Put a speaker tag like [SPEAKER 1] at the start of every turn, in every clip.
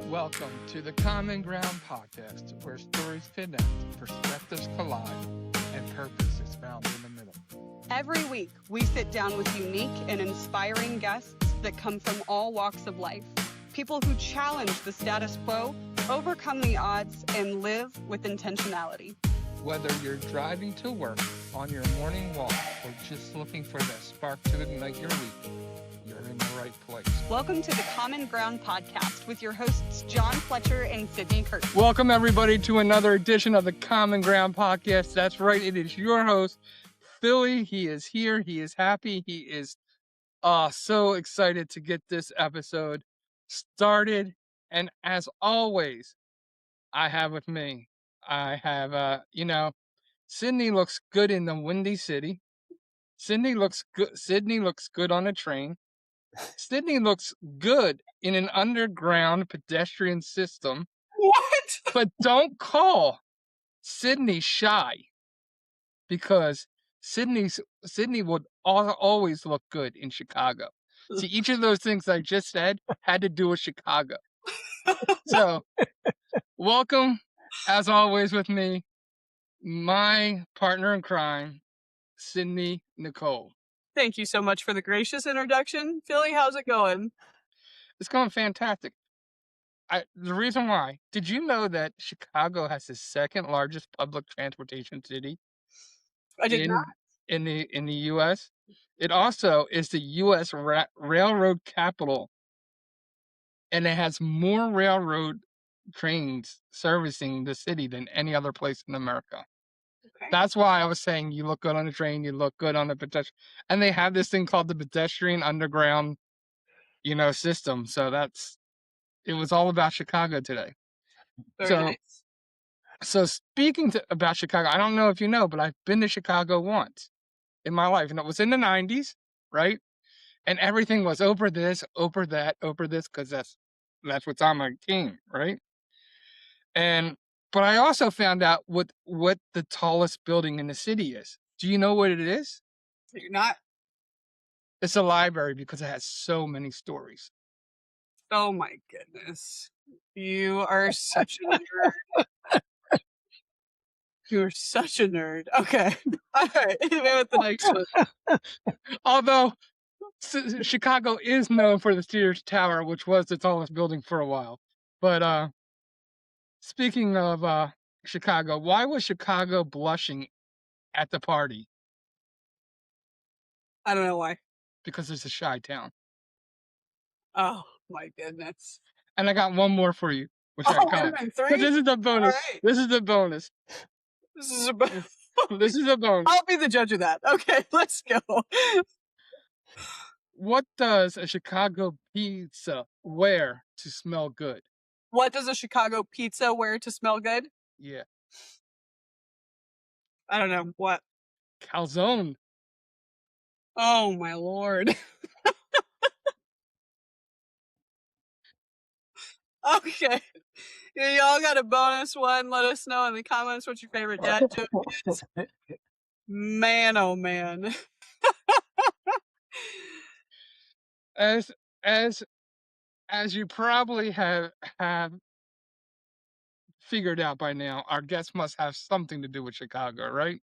[SPEAKER 1] Welcome to the Common Ground podcast, where stories connect, perspectives collide, and purpose is found in the middle.
[SPEAKER 2] Every week, we sit down with unique and inspiring guests that come from all walks of life. People who challenge the status quo, overcome the odds, and live with intentionality.
[SPEAKER 1] Whether you're driving to work, on your morning walk, or just looking for that spark to ignite your week, you're in the right place.
[SPEAKER 2] Welcome to the Common Ground podcast with your hosts, John Fletcher and Sydney Nicole.
[SPEAKER 1] Welcome, everybody, to another edition of the Common Ground podcast. That's right. It is your host, Philly. He is here. He is happy. He is so excited to get this episode started. And as always, I have with me, Sydney looks good in the Windy City. Sydney looks good on a train. Sydney looks good in an underground pedestrian system.
[SPEAKER 2] What?
[SPEAKER 1] But don't call Sydney shy, because Sydney would always look good in Chicago. See, each of those things I just said had to do with Chicago. So, welcome, as always, with me, my partner in crime, Sydney Nicole.
[SPEAKER 2] Thank you so much for the gracious introduction. Philly, how's it going?
[SPEAKER 1] It's going fantastic. The reason why, did you know that Chicago has the second largest public transportation city?
[SPEAKER 2] I did not.
[SPEAKER 1] In the U.S. It also is the U.S. railroad capital, and it has more railroad trains servicing the city than any other place in America.
[SPEAKER 2] Okay.
[SPEAKER 1] That's why I was saying you look good on a train, you look good on a pedestrian, and they have this thing called the pedestrian underground, system. So it was all about Chicago today.
[SPEAKER 2] Very nice.
[SPEAKER 1] So speaking about Chicago, I don't know if you know, but I've been to Chicago once in my life, and it was in the 90s, right? And everything was over this, over that, over this, because that's what's on my team, right? But I also found out what the tallest building in the city is. Do you know what it is?
[SPEAKER 2] You're not.
[SPEAKER 1] It's a library, because it has so many stories.
[SPEAKER 2] Oh my goodness. You are such a nerd. You're such a nerd. Okay. All right. Anyway, with the next one.
[SPEAKER 1] Although Chicago is known for the Sears Tower, which was the tallest building for a while. But speaking of Chicago, why was Chicago blushing at the party?
[SPEAKER 2] I don't know why.
[SPEAKER 1] Because it's a shy town.
[SPEAKER 2] Oh my goodness.
[SPEAKER 1] And I got one more for you. Which
[SPEAKER 2] three?
[SPEAKER 1] This is the bonus.
[SPEAKER 2] Right.
[SPEAKER 1] This is the bonus.
[SPEAKER 2] This is a bonus.
[SPEAKER 1] This is a bonus.
[SPEAKER 2] I'll be the judge of that. Okay, let's go.
[SPEAKER 1] What does a Chicago pizza wear to smell good?
[SPEAKER 2] What does a Chicago pizza wear to smell good?
[SPEAKER 1] Yeah.
[SPEAKER 2] I don't know. What?
[SPEAKER 1] Calzone.
[SPEAKER 2] Oh my Lord. Okay. Yeah, y'all got a bonus one. Let us know in the comments what your favorite dad joke is. Man, oh man.
[SPEAKER 1] As you probably have figured out by now, our guest must have something to do with Chicago, right?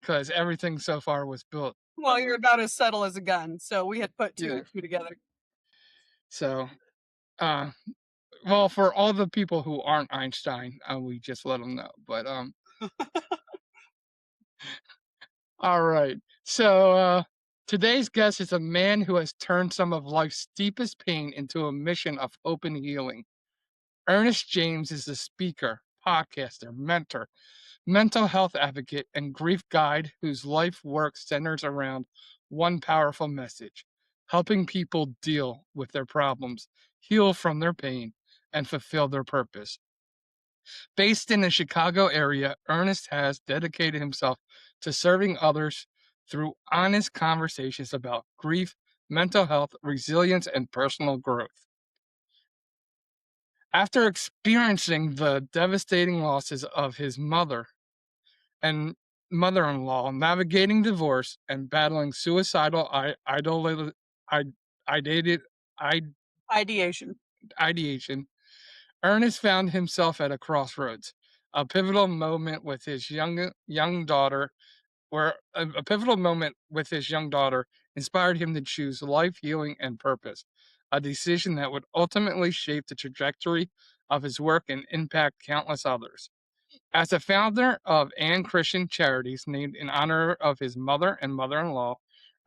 [SPEAKER 1] Because everything so far was built.
[SPEAKER 2] Well, you're about as subtle as a gun, so we had put two and two together.
[SPEAKER 1] So, well, for all the people who aren't Einstein, we just let them know. But all right. So today's guest is a man who has turned some of life's deepest pain into a mission of hope and healing. Earnest James is a speaker, podcaster, mentor, mental health advocate, and grief guide whose life work centers around one powerful message: helping people deal with their problems, heal from their pain, and fulfill their purpose. Based in the Chicago area, Earnest has dedicated himself to serving others through honest conversations about grief, mental health, resilience, and personal growth. After experiencing the devastating losses of his mother and mother-in-law, navigating divorce, and battling suicidal ideation, Ernest found himself at a crossroads, a pivotal moment with his young daughter, where a pivotal moment with his young daughter inspired him to choose life, healing, and purpose, a decision that would ultimately shape the trajectory of his work and impact countless others. As a founder of Ann Christian Charities, named in honor of his mother and mother in law,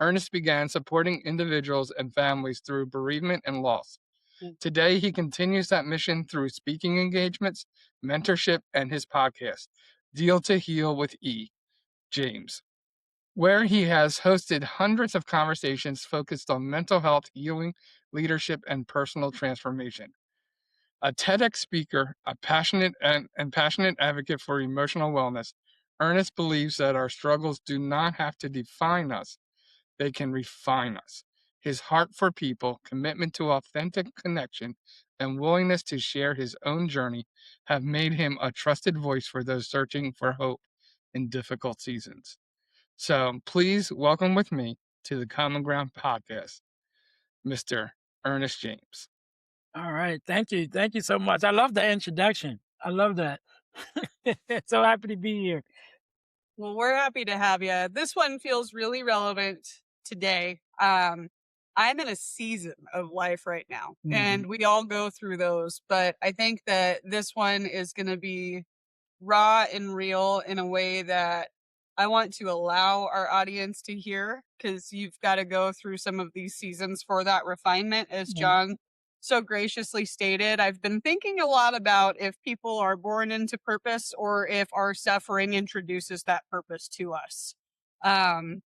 [SPEAKER 1] Ernest began supporting individuals and families through bereavement and loss.
[SPEAKER 2] Mm.
[SPEAKER 1] Today, he continues that mission through speaking engagements, mentorship, and his podcast, Deal to Heal with James, where he has hosted hundreds of conversations focused on mental health, healing, leadership, and personal transformation. A TEDx speaker, a passionate advocate for emotional wellness, Ernest believes that our struggles do not have to define us, they can refine us. His heart for people, commitment to authentic connection, and willingness to share his own journey have made him a trusted voice for those searching for hope in difficult seasons. So please welcome with me to the Common Ground podcast, Mr. Ernest James.
[SPEAKER 3] All right. Thank you. Thank you so much. I love the introduction. I love that. So happy to be here.
[SPEAKER 2] Well, we're happy to have you. This one feels really relevant today. I'm in a season of life right now, and
[SPEAKER 3] Mhm.
[SPEAKER 2] we all go through those, but I think that this one is going to be raw and real in a way that I want to allow our audience to hear, because you've got to go through some of these seasons for that refinement, as
[SPEAKER 3] Yeah.
[SPEAKER 2] John so graciously stated. I've been thinking a lot about if people are born into purpose or if our suffering introduces that purpose to us.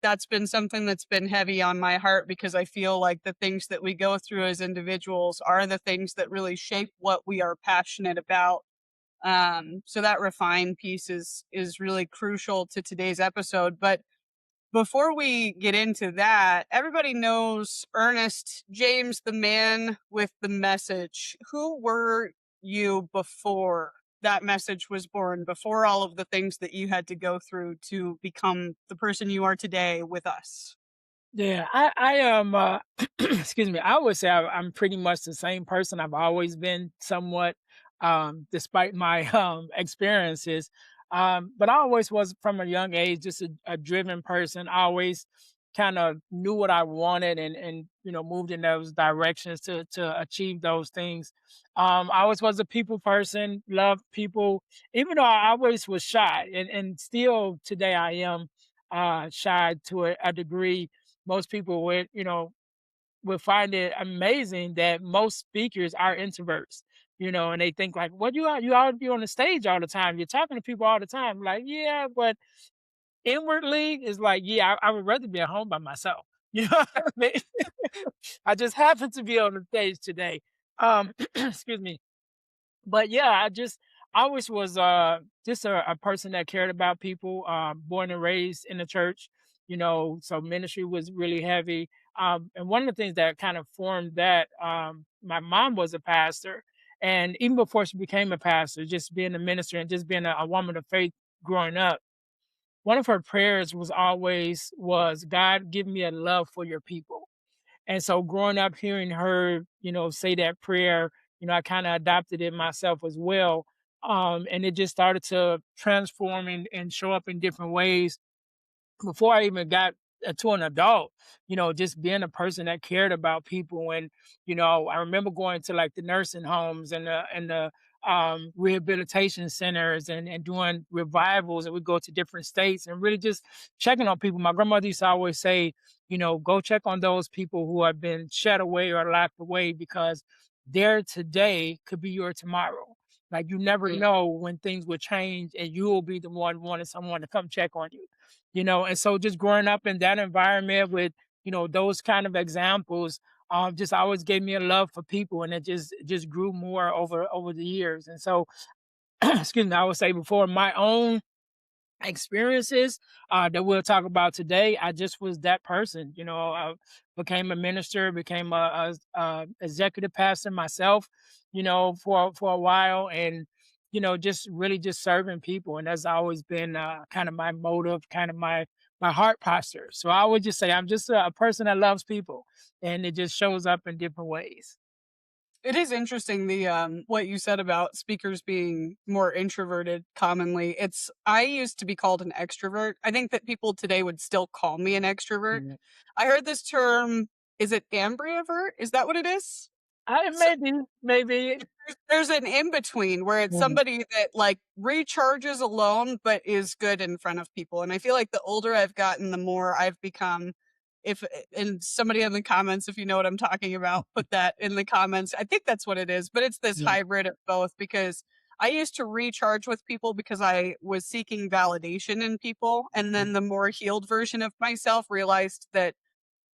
[SPEAKER 2] That's been something that's been heavy on my heart, because I feel like the things that we go through as individuals are the things that really shape what we are passionate about. So that refine piece is really crucial to today's episode. But before we get into that, everybody knows Ernest James, the man with the message. Who were you before that message was born, before all of the things that you had to go through to become the person you are today with us?
[SPEAKER 3] Yeah. I am, excuse me. I would say I'm pretty much the same person I've always been somewhat, despite my, experiences. But I always was from a young age, just a driven person. I always kind of knew what I wanted and moved in those directions to achieve those things. I always was a people person, loved people, even though I always was shy and still today I am shy to a degree. Most people would find it amazing that most speakers are introverts, and they think like, "What you ought be on the stage all the time. You're talking to people all the time." Like, yeah, but inwardly, it's like, yeah, I would rather be at home by myself. You know what I mean? I just happen to be on the stage today. Excuse me. But yeah, I always was just a person that cared about people, born and raised in the church, so ministry was really heavy. And one of the things that kind of formed that, my mom was a pastor, and even before she became a pastor, just being a minister and just being a woman of faith growing up, one of her prayers was God, give me a love for your people. And so growing up hearing her, say that prayer, I kind of adopted it myself as well. And it just started to transform and show up in different ways before I even got to an adult, just being a person that cared about people. And, I remember going to like the nursing homes and the rehabilitation centers and doing revivals. And we go to different states and really just checking on people. My grandmother used to always say, go check on those people who have been shed away or locked away, because their today could be your tomorrow. Like you never
[SPEAKER 2] Mm.
[SPEAKER 3] know when things will change and you will be the one wanting someone to come check on you. And so just growing up in that environment with, those kind of examples, just always gave me a love for people, and it just grew more over the years. And so, excuse me, I would say before my own experiences that we'll talk about today, I just was that person. I became a minister, became a executive pastor myself, for a while, and just really just serving people, and that's always been kind of my motive, kind of my heart posture. So I would just say I'm just a person that loves people, and it just shows up in different ways.
[SPEAKER 2] It is interesting the what you said about speakers being more introverted commonly. It's I used to be called an extrovert. I think that people today would still call me an extrovert.
[SPEAKER 3] Yeah.
[SPEAKER 2] I heard this term, is it ambivert? Is that what it is?
[SPEAKER 3] I
[SPEAKER 2] So
[SPEAKER 3] maybe.
[SPEAKER 2] there's an in between where it's
[SPEAKER 3] Mhm,
[SPEAKER 2] somebody that like recharges alone but is good in front of people. And I feel like the older I've gotten, the more I've become. If and somebody in the comments, if you know what I'm talking about, put that in the comments. I think that's what it is, but it's this
[SPEAKER 3] yeah,
[SPEAKER 2] hybrid of both because I used to recharge with people because I was seeking validation in people. And
[SPEAKER 3] mm,
[SPEAKER 2] then the more healed version of myself realized that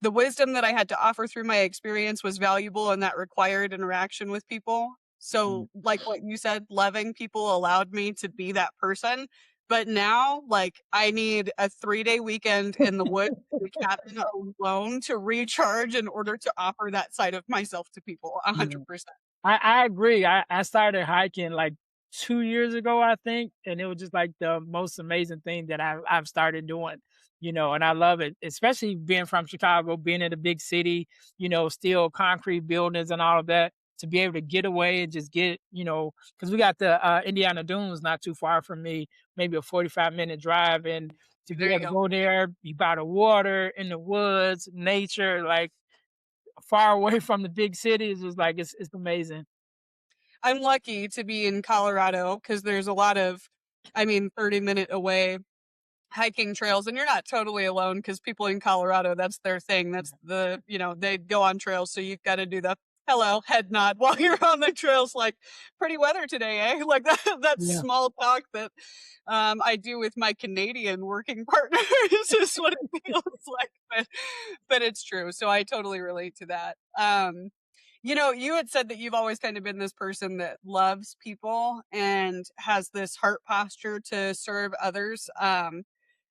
[SPEAKER 2] the wisdom that I had to offer through my experience was valuable and that required interaction with people.
[SPEAKER 3] mm.
[SPEAKER 2] So, like what you said, loving people allowed me to be that person. But now, like, I need a 3-day weekend in the woods in a cabin alone to recharge in order to offer that side of myself to people
[SPEAKER 3] Yeah.
[SPEAKER 2] 100%.
[SPEAKER 3] I agree. I started hiking like 2 years ago, I think, and it was just like the most amazing thing that I've started doing, and I love it, especially being from Chicago, being in a big city, still concrete buildings and all of that, to be able to get away and just get, because we got the Indiana Dunes not too far from me, maybe a 45-minute drive, and to be
[SPEAKER 2] There you
[SPEAKER 3] able to
[SPEAKER 2] go.
[SPEAKER 3] go there, be by the water, in the woods, nature, like far away from the big cities is like it's amazing.
[SPEAKER 2] I'm lucky to be in Colorado because there's a lot of, I mean, 30-minute away hiking trails, and you're not totally alone because people in Colorado, that's their thing. That's they go on trails, so you've got to do the hello head nod while you're on the trails. Like, pretty weather today, eh? Like that
[SPEAKER 3] Yeah.
[SPEAKER 2] small talk that I do with my Canadian working partners is what it feels like, but it's true. So I totally relate to that. You had said that you've always kind of been this person that loves people and has this heart posture to serve others.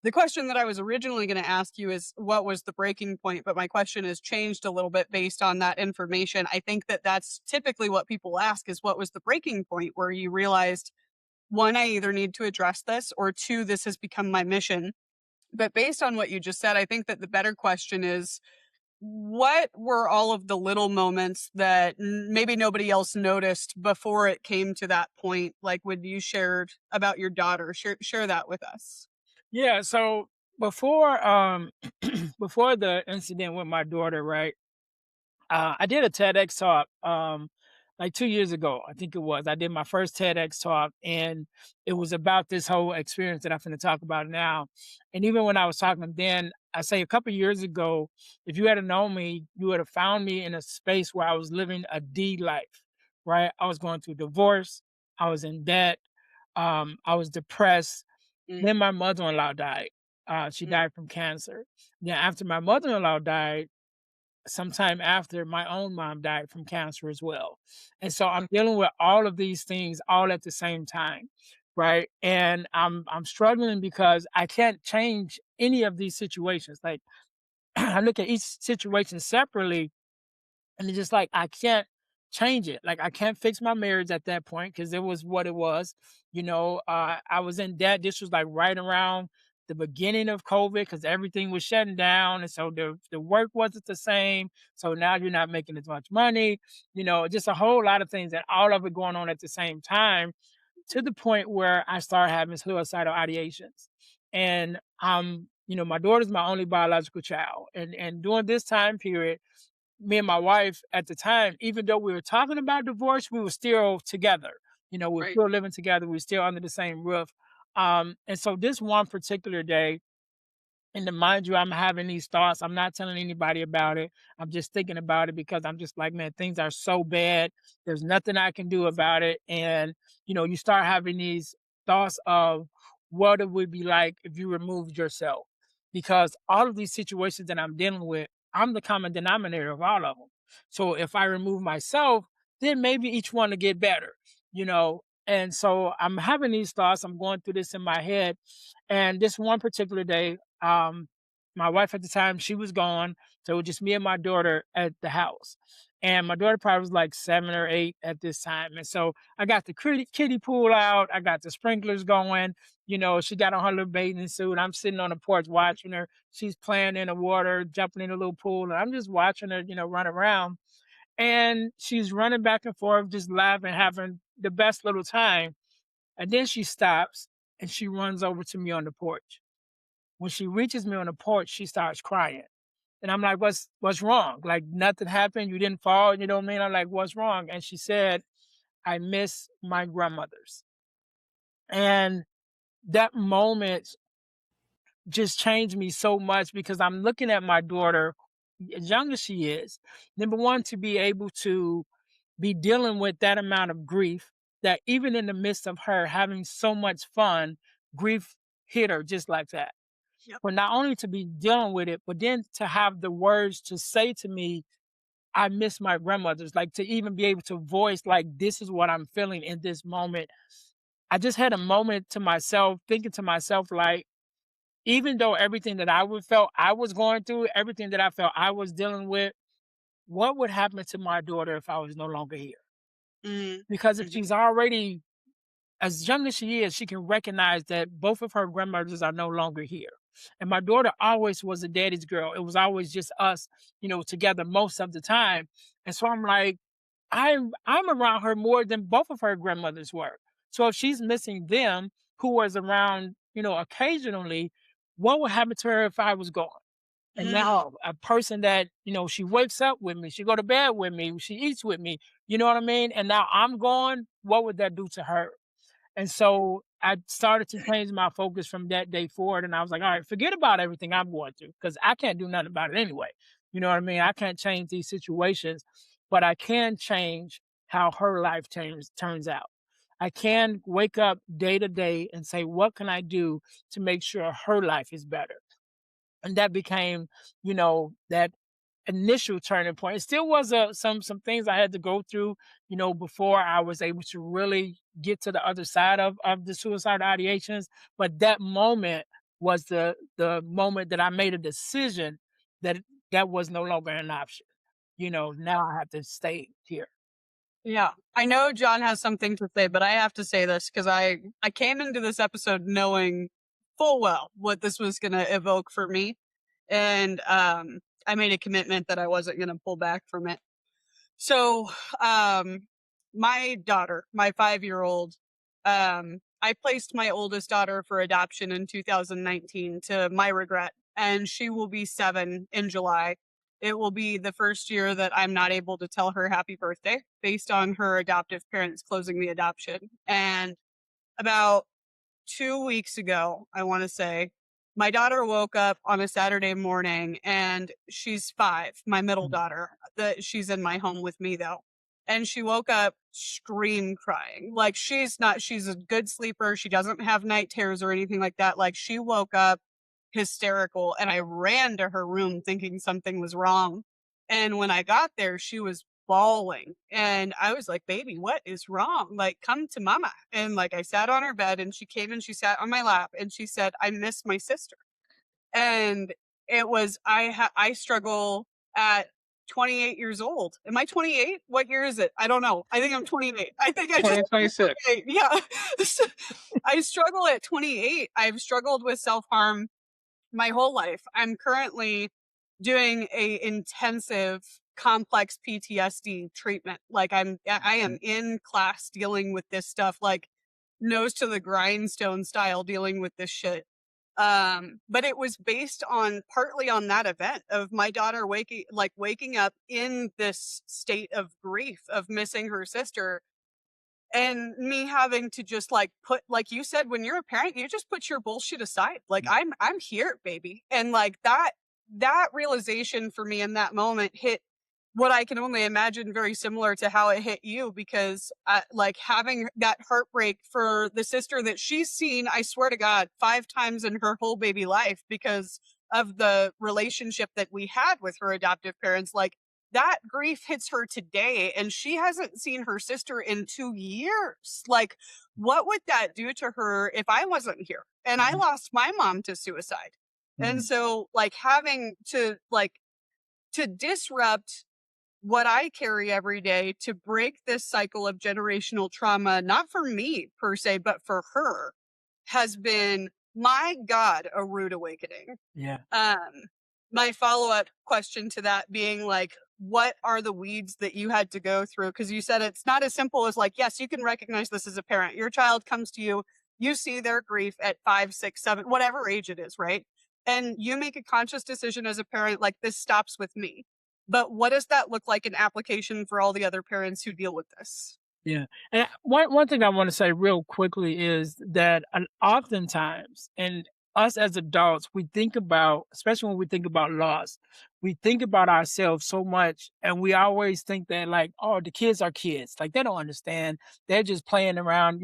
[SPEAKER 2] The question that I was originally going to ask you is what was the breaking point, but my question has changed a little bit based on that information. I think that that's typically what people ask is what was the breaking point where you realized, one, I either need to address this, or two, this has become my mission. But based on what you just said, I think that the better question is what were all of the little moments that maybe nobody else noticed before it came to that point? Like when you shared about your daughter, share that with us.
[SPEAKER 3] Yeah, so before, before the incident with my daughter, right, I did a TEDx talk, like 2 years ago, I think it was. I did my first TEDx talk, and it was about this whole experience that I'm finna talk about now. And even when I was talking then, I say a couple years ago, if you had known me, you would have found me in a space where I was living a D life, right? I was going through divorce, I was in debt, I was depressed.
[SPEAKER 2] Mm,
[SPEAKER 3] Then my mother-in-law died. She
[SPEAKER 2] mm,
[SPEAKER 3] died from cancer. Then after my mother-in-law died, sometime after, my own mom died from cancer as well. And so I'm dealing with all of these things all at the same time, right? And I'm struggling because I can't change any of these situations. Like I look at each situation separately, and it's just like I can't change it. Like I can't fix my marriage at that point because it was what it was. I was in debt. This was like right around the beginning of COVID because everything was shutting down, and so the work wasn't the same. So now you're not making as much money. Just a whole lot of things, and all of it going on at the same time, to the point where I started having suicidal ideations. And my daughter's my only biological child, and during this time period, me and my wife at the time, even though we were talking about divorce, we were still together. We were
[SPEAKER 2] right.
[SPEAKER 3] still living together. We were still under the same roof. And so this one particular day, and to mind you, I'm having these thoughts. I'm not telling anybody about it. I'm just thinking about it because I'm just like, man, things are so bad. There's nothing I can do about it. And, you start having these thoughts of what it would be like if you removed yourself. Because all of these situations that I'm dealing with, I'm the common denominator of all of them. So if I remove myself, then maybe each one will get better, you know. And so I'm having these thoughts. I'm going through this in my head. And this one particular day, my wife at the time, she was gone, so it was just me and my daughter at the house. And my daughter probably was like 7 or 8 at this time, and so I got the kiddie pool out, I got the sprinklers going, she got on her little bathing suit, I'm sitting on the porch watching her, she's playing in the water, jumping in the little pool, and I'm just watching her, run around. And she's running back and forth, just laughing, having the best little time. And then she stops and she runs over to me on the porch. When she reaches me on the porch, she starts crying. And I'm like, what's wrong? Like nothing happened. You didn't fall. You know what I mean? I'm like, what's wrong? And she said, I miss my grandmothers. And that moment just changed me so much because I'm looking at my daughter, as young as she is, number one, to be able to be dealing with that amount of grief, that even in the midst of her having so much fun, grief hit her just like that.
[SPEAKER 2] Yep.
[SPEAKER 3] But not only to be dealing with it, but then to have the words to say to me, I miss my grandmothers, like to even be able to voice, like, this is what I'm feeling in this moment. I just had a moment to myself, thinking to myself, like, even though everything that I would felt I was going through, everything that I felt I was dealing with, what would happen to my daughter if I was no longer here?
[SPEAKER 2] Mm,
[SPEAKER 3] Because if
[SPEAKER 2] mhm,
[SPEAKER 3] she's already as young as she is, she can recognize that both of her grandmothers are no longer here. And my daughter always was a daddy's girl. It was always just us, together most of the time. And so I'm like, I'm around her more than both of her grandmothers were. So if she's missing them, who was around, occasionally, what would happen to her if I was gone? And
[SPEAKER 2] mm,
[SPEAKER 3] now a person that, she wakes up with me, she go to bed with me, she eats with me, you know what I mean? And now I'm gone, what would that do to her? And so I started to change my focus from that day forward. And I was like, all right, forget about everything I'm going through because I can't do nothing about it anyway. You know what I mean? I can't change these situations, but I can change how her life turns out. I can wake up day to day and say, what can I do to make sure her life is better? And that became, that initial turning point. It still was some things I had to go through, before I was able to really get to the other side of the suicide ideations. But that moment was the moment that I made a decision that that was no longer an option. Now I have to stay here.
[SPEAKER 2] yeah. I know John has something to say, but I have to say this because I came into this episode knowing full well what this was going to evoke for me, and I made a commitment that I wasn't going to pull back from it. So, my daughter, my 5-year-old, I placed my oldest daughter for adoption in 2019 to my regret, and she will be 7 in July. It will be the first year that I'm not able to tell her happy birthday based on her adoptive parents closing the adoption. And about 2 weeks ago, I wanna say, my daughter woke up on a Saturday morning, and she's 5, my middle
[SPEAKER 3] Mm,
[SPEAKER 2] daughter, she's in my home with me, though, and she woke up scream crying. Like, she's a good sleeper, she doesn't have night terrors or anything like that, like, she woke up hysterical, and I ran to her room thinking something was wrong, and when I got there, she was bawling, and I was like, "Baby, what is wrong? Like, come to mama." And, like, I sat on her bed, and she came and she sat on my lap, and she said, "I miss my sister." And it was I struggle at 28 years old. Am I 28? What year is it? I don't know. I think I'm 28. I think I just turned
[SPEAKER 1] 2026.
[SPEAKER 2] 28. Yeah. So, I struggle at 28. I've struggled with self-harm my whole life. I'm currently doing a intensive complex PTSD treatment. Like, I am in class dealing with this stuff, like nose to the grindstone style dealing with this shit. But it was based on partly on that event of my daughter waking up in this state of grief of missing her sister, and me having to just like put, like you said, when you're a parent, you just put your bullshit aside. Like, I'm here, baby. And like that realization for me in that moment hit what I can only imagine very similar to how it hit you, because like having that heartbreak for the sister that she's seen, I swear to God, 5 times in her whole baby life because of the relationship that we had with her adoptive parents. Like, that grief hits her today, and she hasn't seen her sister in 2 years. Like, what would that do to her if I wasn't here? And I
[SPEAKER 3] mhm,
[SPEAKER 2] lost my mom to suicide. And
[SPEAKER 3] mhm,
[SPEAKER 2] so, like, having to disrupt what I carry every day to break this cycle of generational trauma, not for me per se, but for her, has been, my God, a rude awakening.
[SPEAKER 3] yeah.
[SPEAKER 2] Um, my follow-up question to that being like, what are the weeds that you had to go through? Because you said it's not as simple as like, yes, you can recognize this as a parent. Your child comes to you, you see their grief at 5, 6, 7, whatever age it is, right? And you make a conscious decision as a parent, like, this stops with me. But what does that look like in application for all the other parents who deal with this?
[SPEAKER 3] Yeah, and one thing I wanna say real quickly is that, oftentimes, and us as adults, we think about, especially when we think about loss, we think about ourselves so much, and we always think that, like, "Oh, the kids are kids, like, they don't understand. They're just playing around,"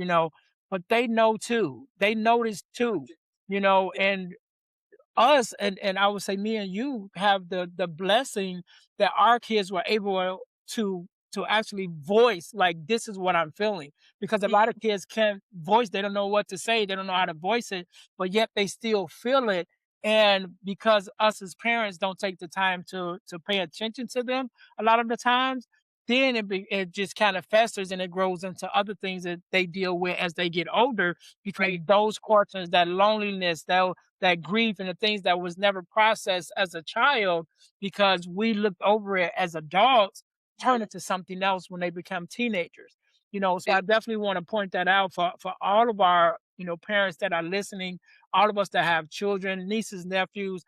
[SPEAKER 3] but they know too. They notice too, and us, and I would say me and you have the blessing that our kids were able to actually voice, like, this is what I'm feeling, because a lot of kids can't voice, they don't know what to say, they don't know how to voice it, but yet they still feel it. And because us as parents don't take the time to pay attention to them a lot of the times, then it just kind of festers and it grows into other things that they deal with as they get older, because
[SPEAKER 2] Right.
[SPEAKER 3] those portions, that loneliness, that grief, and the things that was never processed as a child, because we looked over it as adults, turn into something else when they become teenagers. So
[SPEAKER 2] Yeah.
[SPEAKER 3] I definitely want to point that out for all of our, parents that are listening, all of us that have children, nieces, nephews.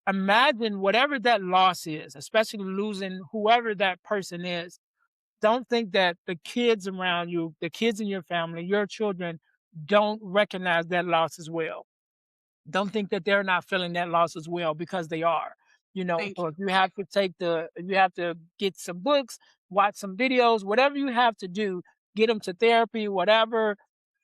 [SPEAKER 3] Imagine whatever that loss is, especially losing whoever that person is. Don't think that the kids around you, the kids in your family, your children, don't recognize that loss as well. Don't think that they're not feeling that loss as well, because they are.
[SPEAKER 2] Thank
[SPEAKER 3] So
[SPEAKER 2] you.
[SPEAKER 3] if you have to get some books, watch some videos, whatever you have to do, get them to therapy, whatever,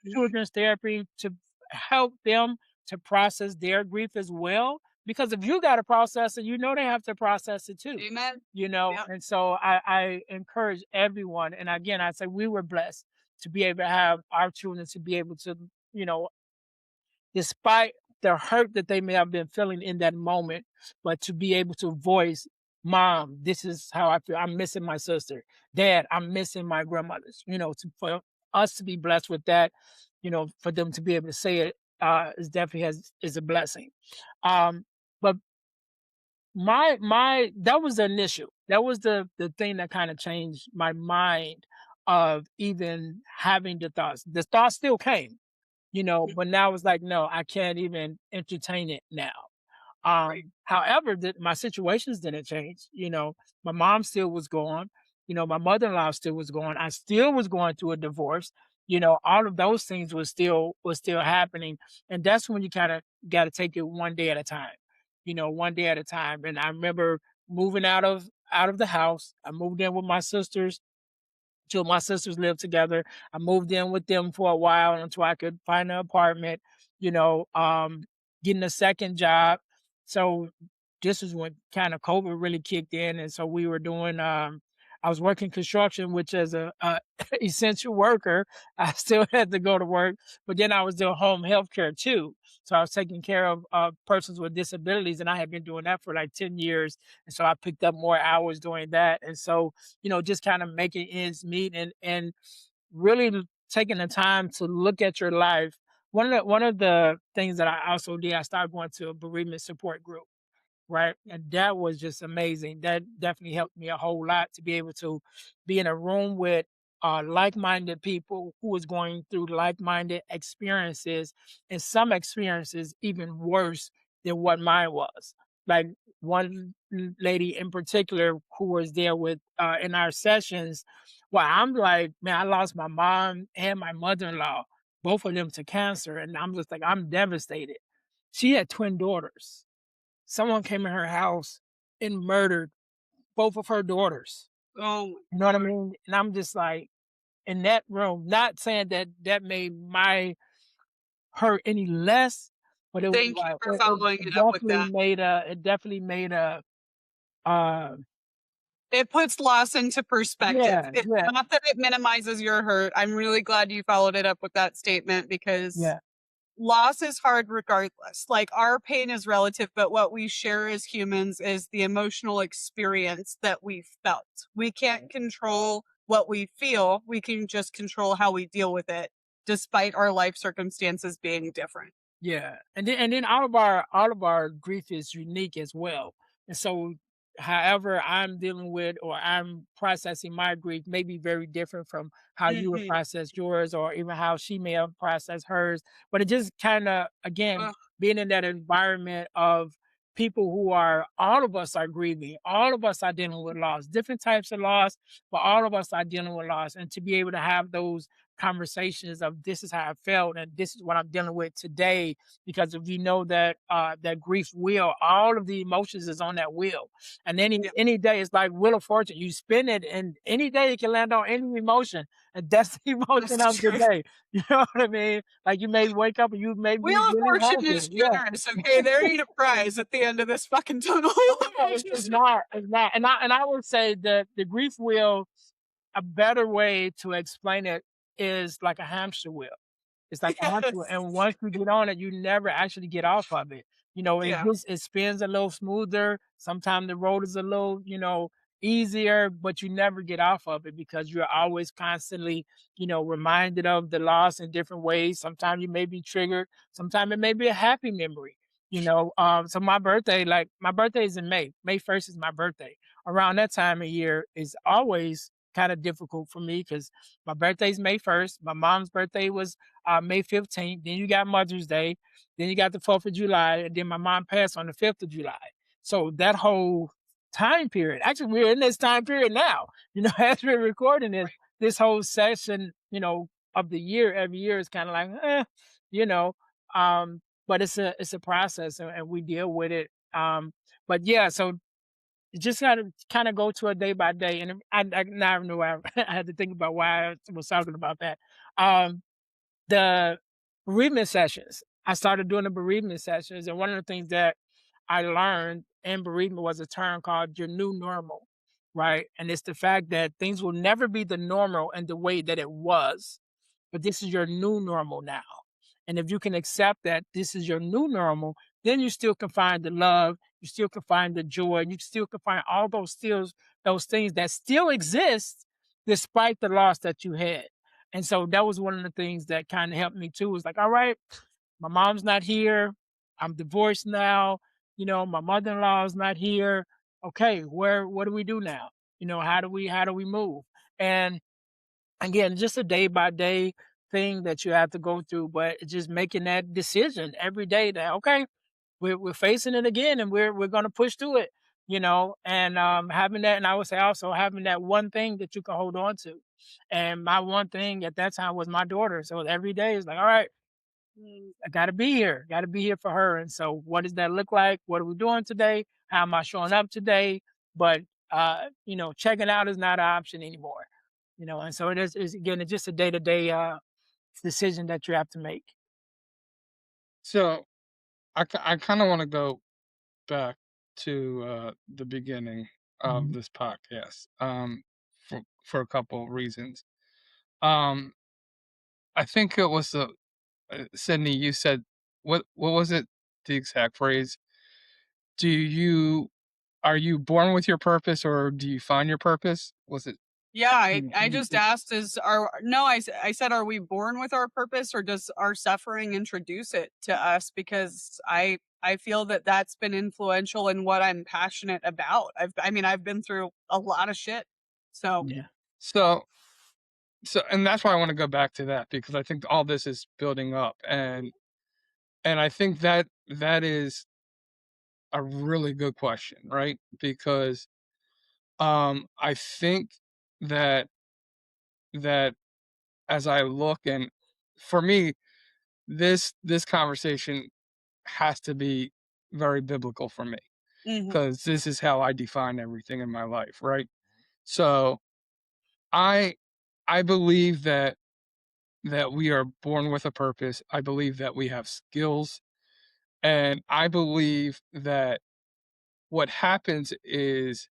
[SPEAKER 3] children's therapy, to help them to process their grief as well. Because if you got to process it, they have to process it too.
[SPEAKER 2] Amen. Yep.
[SPEAKER 3] And so I encourage everyone. And again, I say we were blessed to be able to have our children to be able to, you know, despite the hurt that they may have been feeling in that moment, but to be able to voice, "Mom, this is how I feel. I'm missing my sister. Dad, I'm missing my grandmothers." For us to be blessed with that, for them to be able to say it, is definitely is a blessing. Um, but my that was the initial. That was the thing that kind of changed my mind of even having the thoughts. The thoughts still came, but now it's like, no, I can't even entertain it now.
[SPEAKER 2] Right.
[SPEAKER 3] However, my situations didn't change. My mom still was gone. My mother-in-law still was gone. I still was going through a divorce. All of those things was still happening, and that's when you kind of got to take it one day at a time. One day at a time. And I remember moving out of the house. I moved in with my sisters. Two of my sisters lived together. I moved in with them for a while until I could find an apartment, you know, um, getting a second job. So this is when kind of COVID really kicked in. And so we were doing, I was working construction, which as a essential worker, I still had to go to work, but then I was doing home health care too. So I was taking care of persons with disabilities, and I had been doing that for like 10 years. And so I picked up more hours doing that. And so just kind of making ends meet, and really taking the time to look at your life. One of the things that I also did, I started going to a bereavement support group, right? And that was just amazing. That definitely helped me a whole lot to be able to be in a room with like-minded people who was going through like-minded experiences, and some experiences even worse than what mine was. Like one lady in particular who was there with in our sessions. Well, I'm like, man, I lost my mom and my mother-in-law, both of them to cancer, and I'm just like, I'm devastated. She had twin daughters. Someone came in her house and murdered both of her daughters.
[SPEAKER 2] Oh my
[SPEAKER 3] You know what I
[SPEAKER 2] God.
[SPEAKER 3] mean? And I'm just like, in that room, not saying that that made my hurt any less, but it was
[SPEAKER 2] Thank you
[SPEAKER 3] like
[SPEAKER 2] for
[SPEAKER 3] it
[SPEAKER 2] following it up with
[SPEAKER 3] definitely
[SPEAKER 2] that.
[SPEAKER 3] made a uh
[SPEAKER 2] It puts loss into perspective.
[SPEAKER 3] yeah,
[SPEAKER 2] It's
[SPEAKER 3] yeah,
[SPEAKER 2] not that it minimizes your hurt. I'm really glad you followed it up with that statement because
[SPEAKER 3] yeah,
[SPEAKER 2] loss is hard regardless. Like, our pain is relative, but what we share as humans is the emotional experience that we felt. We can't control what we feel. We can just control how we deal with it, despite our life circumstances being different.
[SPEAKER 3] yeah. And then all of our grief is unique as well. And so however I'm dealing with or I'm processing my grief may be very different from how you would
[SPEAKER 2] Mhm.
[SPEAKER 3] process yours or even how she may have processed hers. But it just kind of, again,
[SPEAKER 2] Ugh,
[SPEAKER 3] being in that environment of people who are, all of us are grieving, all of us are dealing with loss, different types of loss, but all of us are dealing with loss. And to be able to have those conversations of this is how I felt and this is what I'm dealing with today, because if you know that that grief wheel, all of the emotions is on that wheel, and
[SPEAKER 2] yeah,
[SPEAKER 3] any day it's like Wheel of Fortune. You spin it, and any day it can land on any emotion, and that's the
[SPEAKER 2] that's
[SPEAKER 3] emotion
[SPEAKER 2] the
[SPEAKER 3] of the
[SPEAKER 2] truth.
[SPEAKER 3] day. You know what I mean? Like you may wake up and you may
[SPEAKER 2] Wheel
[SPEAKER 3] be
[SPEAKER 2] of
[SPEAKER 3] really
[SPEAKER 2] Fortune
[SPEAKER 3] happy.
[SPEAKER 2] is
[SPEAKER 3] Yeah,
[SPEAKER 2] generous, okay? There ain't a prize at the end of this fucking tunnel.
[SPEAKER 3] yeah, it's not, it's not. And I would say that the grief wheel, a better way to explain it is like a hamster wheel. It's like a hamster wheel,
[SPEAKER 2] Yes.
[SPEAKER 3] and once you get on it, you never actually get off of it. You know,
[SPEAKER 2] Yeah,
[SPEAKER 3] it spins a little smoother. Sometimes the road is a little, easier, but you never get off of it because you're always constantly, reminded of the loss in different ways. Sometimes you may be triggered. Sometimes it may be a happy memory. So my birthday is in May. May 1st is my birthday. Around that time of year is always kind of difficult for me because my birthday's May 1st. My mom's birthday was May 15th. Then you got Mother's Day. Then you got the 4th of July. And then my mom passed on the 5th of July. So that whole time period, actually, we're in this time period now, as we're recording this whole session, of the year, every year is kind of like, you know, um, but it's a process and we deal with it. But yeah, so you just gotta kind of go to a day by day. And I now know I had to think about why I was talking about that. Um, the bereavement sessions. I started doing the bereavement sessions, and one of the things that I learned in bereavement was a term called your new normal, right? And it's the fact that things will never be the normal and the way that it was, but this is your new normal now. And if you can accept that this is your new normal, then you still can find the love, you still can find the joy, you still can find all those things that still exist despite the loss that you had. And so that was one of the things that kind of helped me too. Was like, all right, my mom's not here. I'm divorced now. My mother-in-law is not here. Okay, what do we do now? How do we move? And again, just a day by day thing that you have to go through, but it's just making that decision every day that okay, we're facing it again and we're gonna push through it, and having that, and I would say also having that one thing that you can hold on to. And my one thing at that time was my daughter. So every day is like, all right, I gotta be here for her. And so what does that look like? What are we doing today? How am I showing up today? But checking out is not an option anymore. And so it is again, it's just a day-to-day decision that you have to make.
[SPEAKER 1] So I kind of want to go back to the beginning of
[SPEAKER 3] Mhm.
[SPEAKER 1] this podcast for a couple of reasons. Um, I think it was Sydney. You said what was it? The exact phrase? Do you Are you born with your purpose or do you find your purpose? Was it?
[SPEAKER 2] yeah. I
[SPEAKER 1] You
[SPEAKER 2] just asked, is are no, I said, are we born with our purpose, or does our suffering introduce it to us? Because I feel that that's been influential in what I'm passionate about. I mean, I've been through a lot of shit, so
[SPEAKER 3] Yeah.
[SPEAKER 1] So and that's why I want to go back to that because I think all this is building up and I think that that is a really good question, right? Because I think that that as I look and for me this conversation has to be very biblical for me
[SPEAKER 2] mhm,
[SPEAKER 1] because this is how I define everything in my life, right? So I I believe that we are born with a purpose. I believe that we have skills and I believe that what happens is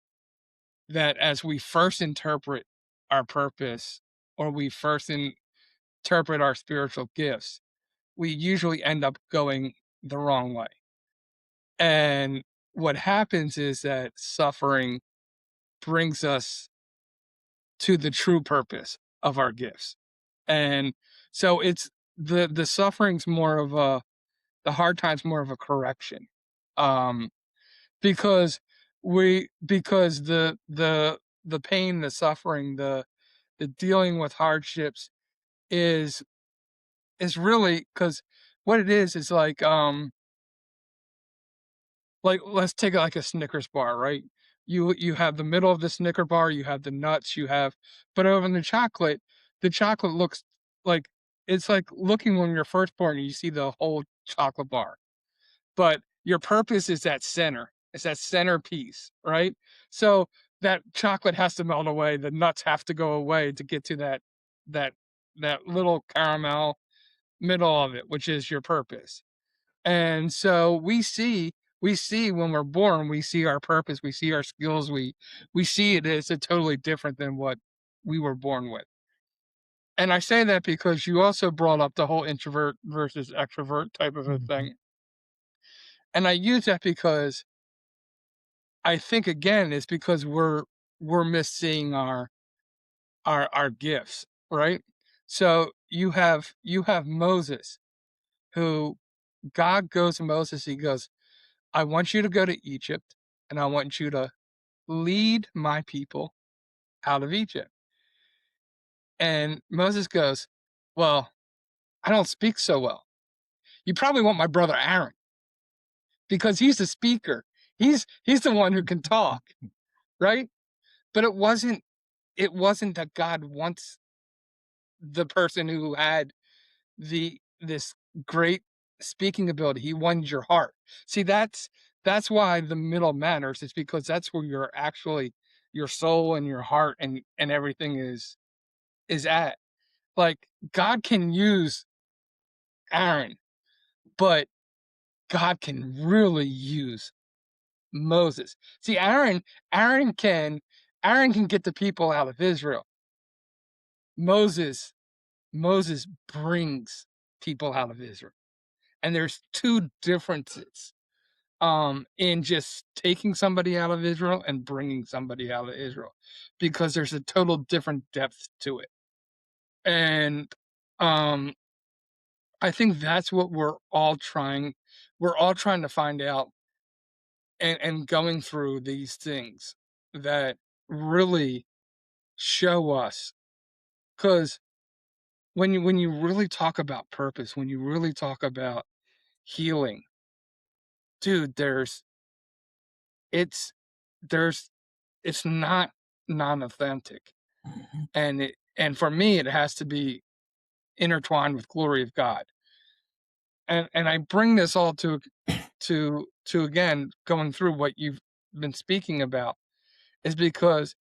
[SPEAKER 1] that as we first interpret our purpose or we first interpret our spiritual gifts, we usually end up going the wrong way. And what happens is that suffering brings us to the true purpose of our gifts. And so it's the suffering's more of a the hard time's more of a correction. Um because we because the pain, the suffering, the dealing with hardships is really because what it is like, let's take, like, a Snickers bar, right? You have the middle of the Snicker bar, you have the nuts, you have but over in the chocolate looks like it's like looking when you're first born and you see the whole chocolate bar, but your purpose is that center. It's that centerpiece, right? So, that chocolate has to melt away, the nuts have to go away to get to that that little caramel middle of it, which is your purpose. And so we see when we're born, we see our purpose, we see our skills, we see it as a totally different than what we were born with. And I say that because you also brought up the whole introvert versus extrovert type of a
[SPEAKER 3] Mhm.
[SPEAKER 1] thing. And I use that because I think again it's because we're misseeing our gifts, right? So you have Moses who God goes to Moses, he goes, I want you to go to Egypt and I want you to lead my people out of Egypt. And Moses goes, well, I don't speak so well. You probably want my brother Aaron because he's the speaker. He's the one who can talk, right? But it wasn't that God wants the person who had this great speaking ability. He won your heart. See, that's why the middle matters. Is because that's where you're actually your soul and your heart and everything is at. Like God can use Aaron, but God can really use Moses. See, Aaron can get the people out of Israel. Moses Moses brings people out of Israel. And there's two differences in just taking somebody out of Israel and bringing somebody out of Israel because there's a total different depth to it. And um, I think that's what we're all trying to find out and going through these things that really show us because when you really talk about purpose, when you really talk about healing, dude, it's there's it's not non-authentic,
[SPEAKER 3] Mhm.
[SPEAKER 1] and for me, it has to be intertwined with glory of God. And I bring this all to again, going through what you've been speaking about is because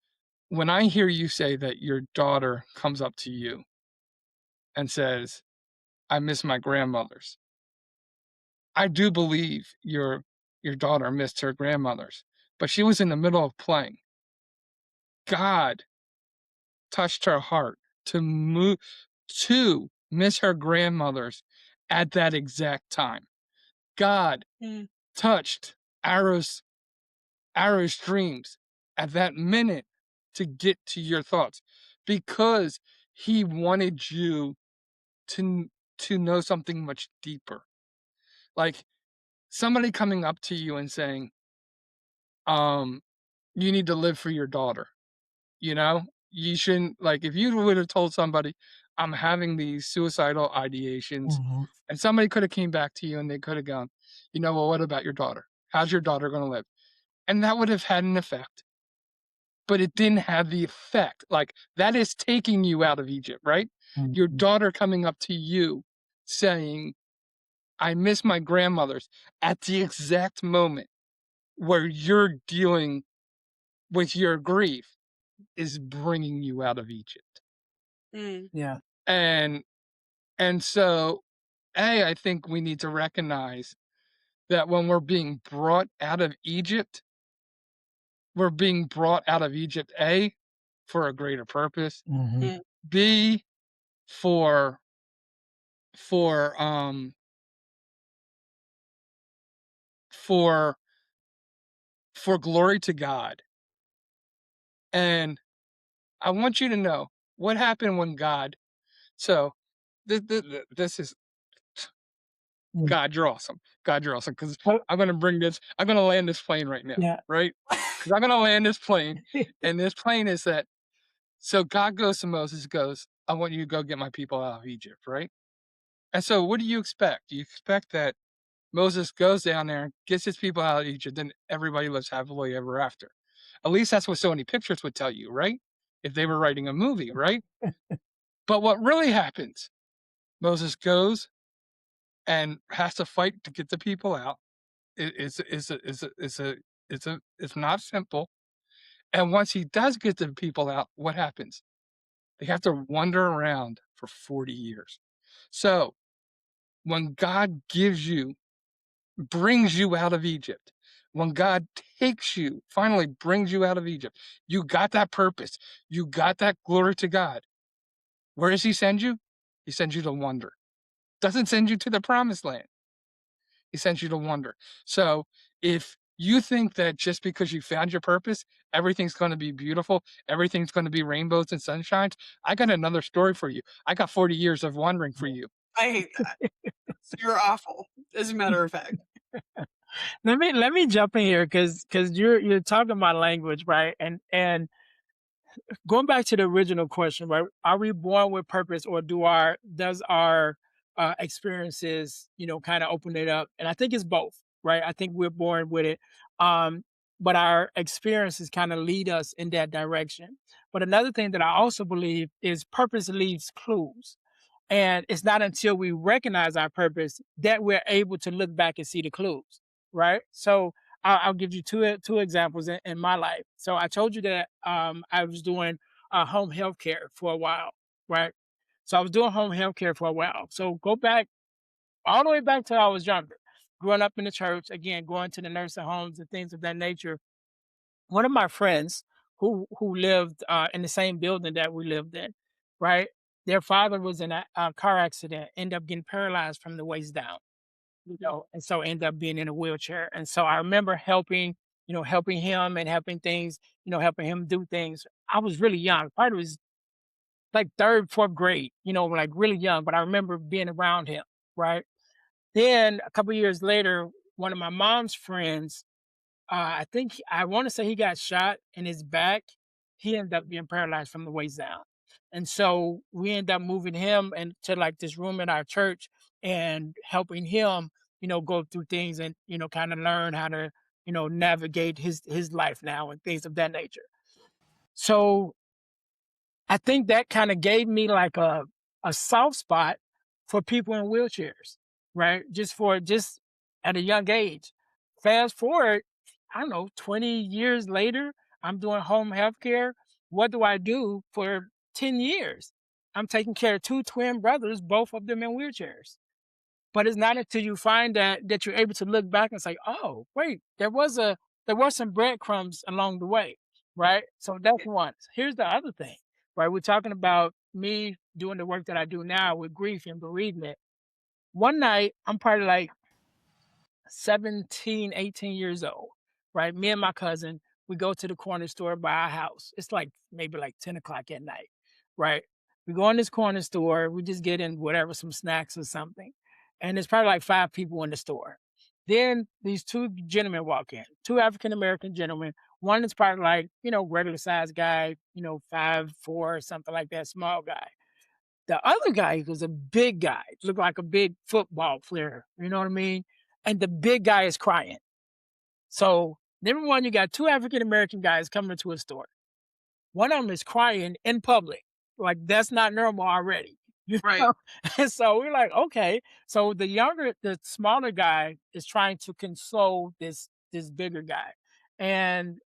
[SPEAKER 1] when I hear you say that your daughter comes up to you and says, "I miss my grandmothers," I do believe your daughter missed her grandmothers, but she was in the middle of playing. God touched her heart to miss her grandmothers at that exact time. God
[SPEAKER 2] Mm,
[SPEAKER 1] touched Arrow's Arrow's dreams at that minute to get to your thoughts because he wanted you to to know something much deeper. Like somebody coming up to you and saying, um, you need to live for your daughter. You know? You shouldn't like, if you would have told somebody, "I'm having these suicidal ideations,"
[SPEAKER 3] Mhm.
[SPEAKER 1] and somebody coulda came back to you and they coulda gone, "You know, well, what about your daughter? How's your daughter gonna live?" And that would have had an effect, but it didn't have the effect. Like, that is taking you out of Egypt, right? Your
[SPEAKER 3] Mhm.
[SPEAKER 1] daughter coming up to you saying, "I miss my grandmothers," at the exact moment where you're dealing with your grief is bringing you out of Egypt.
[SPEAKER 2] mm,
[SPEAKER 3] Yeah.
[SPEAKER 1] And so, I think we need to recognize that when we're being brought out of Egypt, we're being brought out of Egypt, A, for a greater purpose,
[SPEAKER 3] Mhm.
[SPEAKER 2] mm,
[SPEAKER 1] B, for for, um, for glory to God. And I want you to know what happened when God so, this is
[SPEAKER 3] Mm.
[SPEAKER 1] God, you're awesome. God, you're awesome. Because
[SPEAKER 3] Oh,
[SPEAKER 1] I'm gonna land this plane right now,
[SPEAKER 3] yeah.
[SPEAKER 1] right? 'cause I'm gonna land this plane, and this plane is that so God goes to Moses, goes, "I want you to go get my people out of Egypt," right? And so what do you expect? Do you expect that Moses goes down there, gets his people out of Egypt, and everybody lives happily ever after? At least that's what Sony Pictures would tell you, right? If they were writing a movie, right? But what really happens, Moses goes and has to fight to get the people out. It's not simple. And once he does get the people out, what happens? They have to wander around for 40 years. So when God brings you out of Egypt, when God takes you, finally brings you out of Egypt, you got that purpose. You got that glory to God. Where does he send you? He sends you to wander. Doesn't send you to the promised land. He sends you to wander. So if you think that just because you found your purpose, everything's going to be beautiful, everything's going to be rainbows and sunshines, I got another story for you. I got 40 years of wandering for you.
[SPEAKER 2] I hate that. You're awful, as a matter of fact.
[SPEAKER 3] Let me jump in here because you're talking my language, right? And going back to the original question, right? Are we born with purpose, or does our experiences, kind of open it up? And I think it's both, right? I think we're born with it, um, but our experiences kind of lead us in that direction. But another thing that I also believe is purpose leaves clues, and it's not until we recognize our purpose that we're able to look back and see the clues, right? So I'll give you two examples in my life. So I told you that I was doing home health care for a while, right? So I was doing home health care for a while. So go back all the way back to I was younger, growing up in the church, again, going to the nursing homes and things of that nature. One of my friends who lived in the same building that we lived in, right? Their father was in a car accident, ended up getting paralyzed from the waist down, and so ended up being in a wheelchair. And so I remember helping him and helping things, helping him do things. I was really young, probably was like third, fourth grade, like really young, but I remember being around him, right? Then a couple years later, one of my mom's friends, I want to say he got shot in his back. He ended up being paralyzed from the waist down. And so we ended up moving him into like this room in our church and helping him, go through things and, kind of learn how to, navigate his life now and things of that nature. So I think that kind of gave me like a soft spot for people in wheelchairs, right? Just at a young age. Fast forward, I don't know, 20 years later, I'm doing home health care. What do I do for 10 years? I'm taking care of two twin brothers, both of them in wheelchairs. But it's not until you find that you're able to look back and say, "Oh, wait, there were some breadcrumbs along the way," right? So that's one. Here's the other thing, right? We're talking about me doing the work that I do now with grief and bereavement. One night, I'm probably like 17, 18 years old, right? Me and my cousin, we go to the corner store by our house. It's like maybe like 10 o'clock at night, right? We go in this corner store, we just get in whatever, some snacks or something. And there's probably like five people in the store. Then these two gentlemen walk in, two African American gentlemen. One is probably like, regular sized guy, 5'4" or something like that, small guy. The other guy was a big guy, looked like a big football player, you know what I mean? And the big guy is crying. So, number one, you got two African American guys coming into a store. One of them is crying in public. Like, that's not normal already. You
[SPEAKER 2] Right.
[SPEAKER 3] know? And so we're like, okay. So the smaller guy is trying to console this bigger guy. And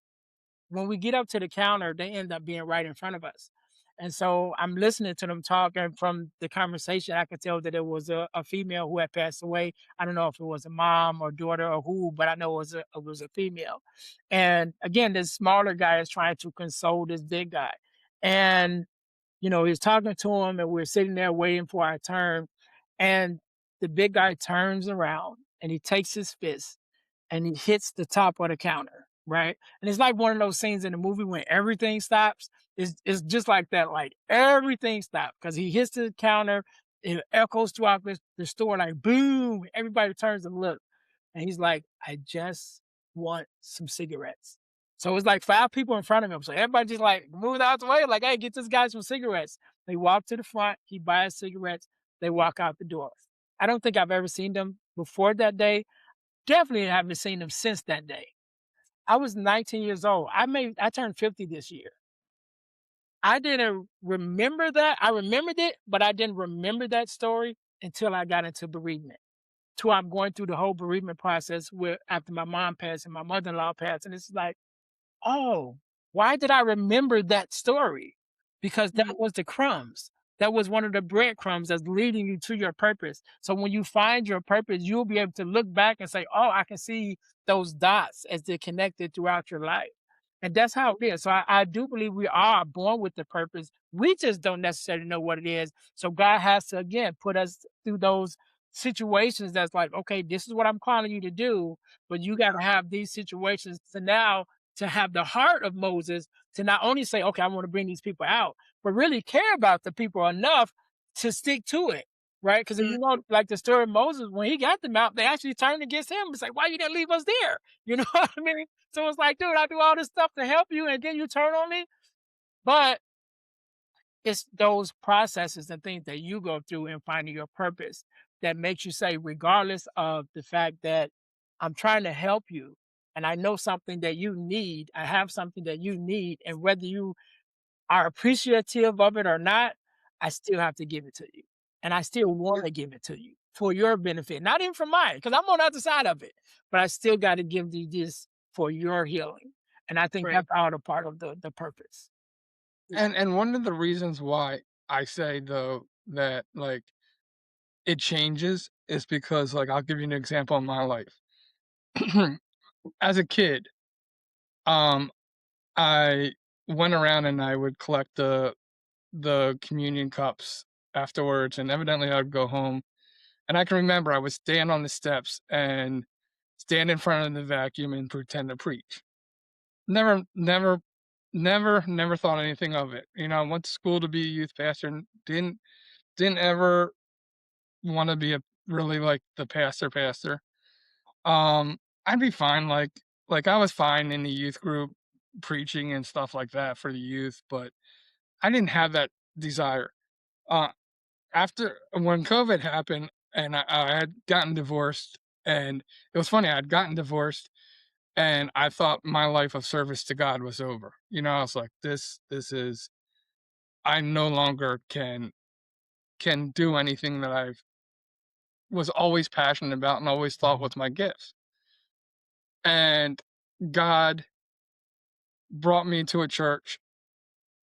[SPEAKER 3] when we get up to the counter, they end up being right in front of us. And so I'm listening to them talk, and from the conversation, I could tell that it was a female who had passed away. I don't know if it was a mom or daughter or who, but I know it was a female. And again, this smaller guy is trying to console this big guy. And, he's talking to him, and we're sitting there waiting for our turn. And the big guy turns around and he takes his fist and he hits the top of the counter, right? And it's like one of those scenes in the movie when everything stops. It's just like that, like everything stopped because he hits the counter. It echoes throughout the store like boom. Everybody turns and look, and he's like, "I just want some cigarettes." So it was like 5 people in front of him. So everybody just like moved out the way, like, hey, get this guy some cigarettes. They walk to the front, he buys cigarettes, they walk out the door. I don't think I've ever seen them before that day. Definitely haven't seen them since that day. I was 19 years old. I turned 50 this year. I didn't remember that. I remembered it, but I didn't remember that story until I got into bereavement. Till I'm going through the whole bereavement process with after my mom passed and my mother-in-law passed. And it's like, oh, why did I remember that story? Because that
[SPEAKER 2] Mhm.
[SPEAKER 3] was the crumbs. That was one of the breadcrumbs that's leading you to your purpose. So when you find your purpose, you'll be able to look back and say, oh, I can see those dots as they're connected throughout your life. And that's how it is. So I do believe we are born with the purpose. We just don't necessarily know what it is. So God has to, again, put us through those situations that's like, okay, this is what I'm calling you to do. But you got to have these situations to now to have the heart of Moses to not only say, okay, I want to bring these people out, but really care about the people enough to stick to it. Right. Because if
[SPEAKER 2] Mm,
[SPEAKER 3] you know, like the story of Moses, when he got them out, they actually turned against him. It's like, why you didn't leave us there? You know what I mean? So it's like, dude, I do all this stuff to help you and then you turn on me. But it's those processes and things that you go through in finding your purpose that makes you say, regardless of the fact that I'm trying to help you and I know something that you need, I have something that you need, and whether you are appreciative of it or not, I still have to give it to you. And I still want to give it to you for your benefit, not even for mine, because I'm on the other side of it. But I still got to give you this for your healing. And I think
[SPEAKER 2] right.
[SPEAKER 3] that's all a part of the purpose.
[SPEAKER 2] Yeah.
[SPEAKER 1] And one of the reasons why I say though that like it changes is because like I'll give you an example in my life. As a kid, um, I went around and I would collect the communion cups afterwards, and evidently I'd go home. And I can remember I would stand on the steps and stand in front of the vacuum and pretend to preach. Never, never, never thought anything of it. You know, I went to school to be a youth pastor and didn't ever want to be a really like the pastor. Um, I'd be fine. Like I was fine in the youth group preaching and stuff like that for the youth, but I didn't have that desire. Uh, After when COVID happened and I had gotten divorced, and it was funny, I had gotten divorced and I thought my life of service to God was over. You know, I was like, this is I no longer can do anything that I was always passionate about and always thought was my gifts. And God brought me to a church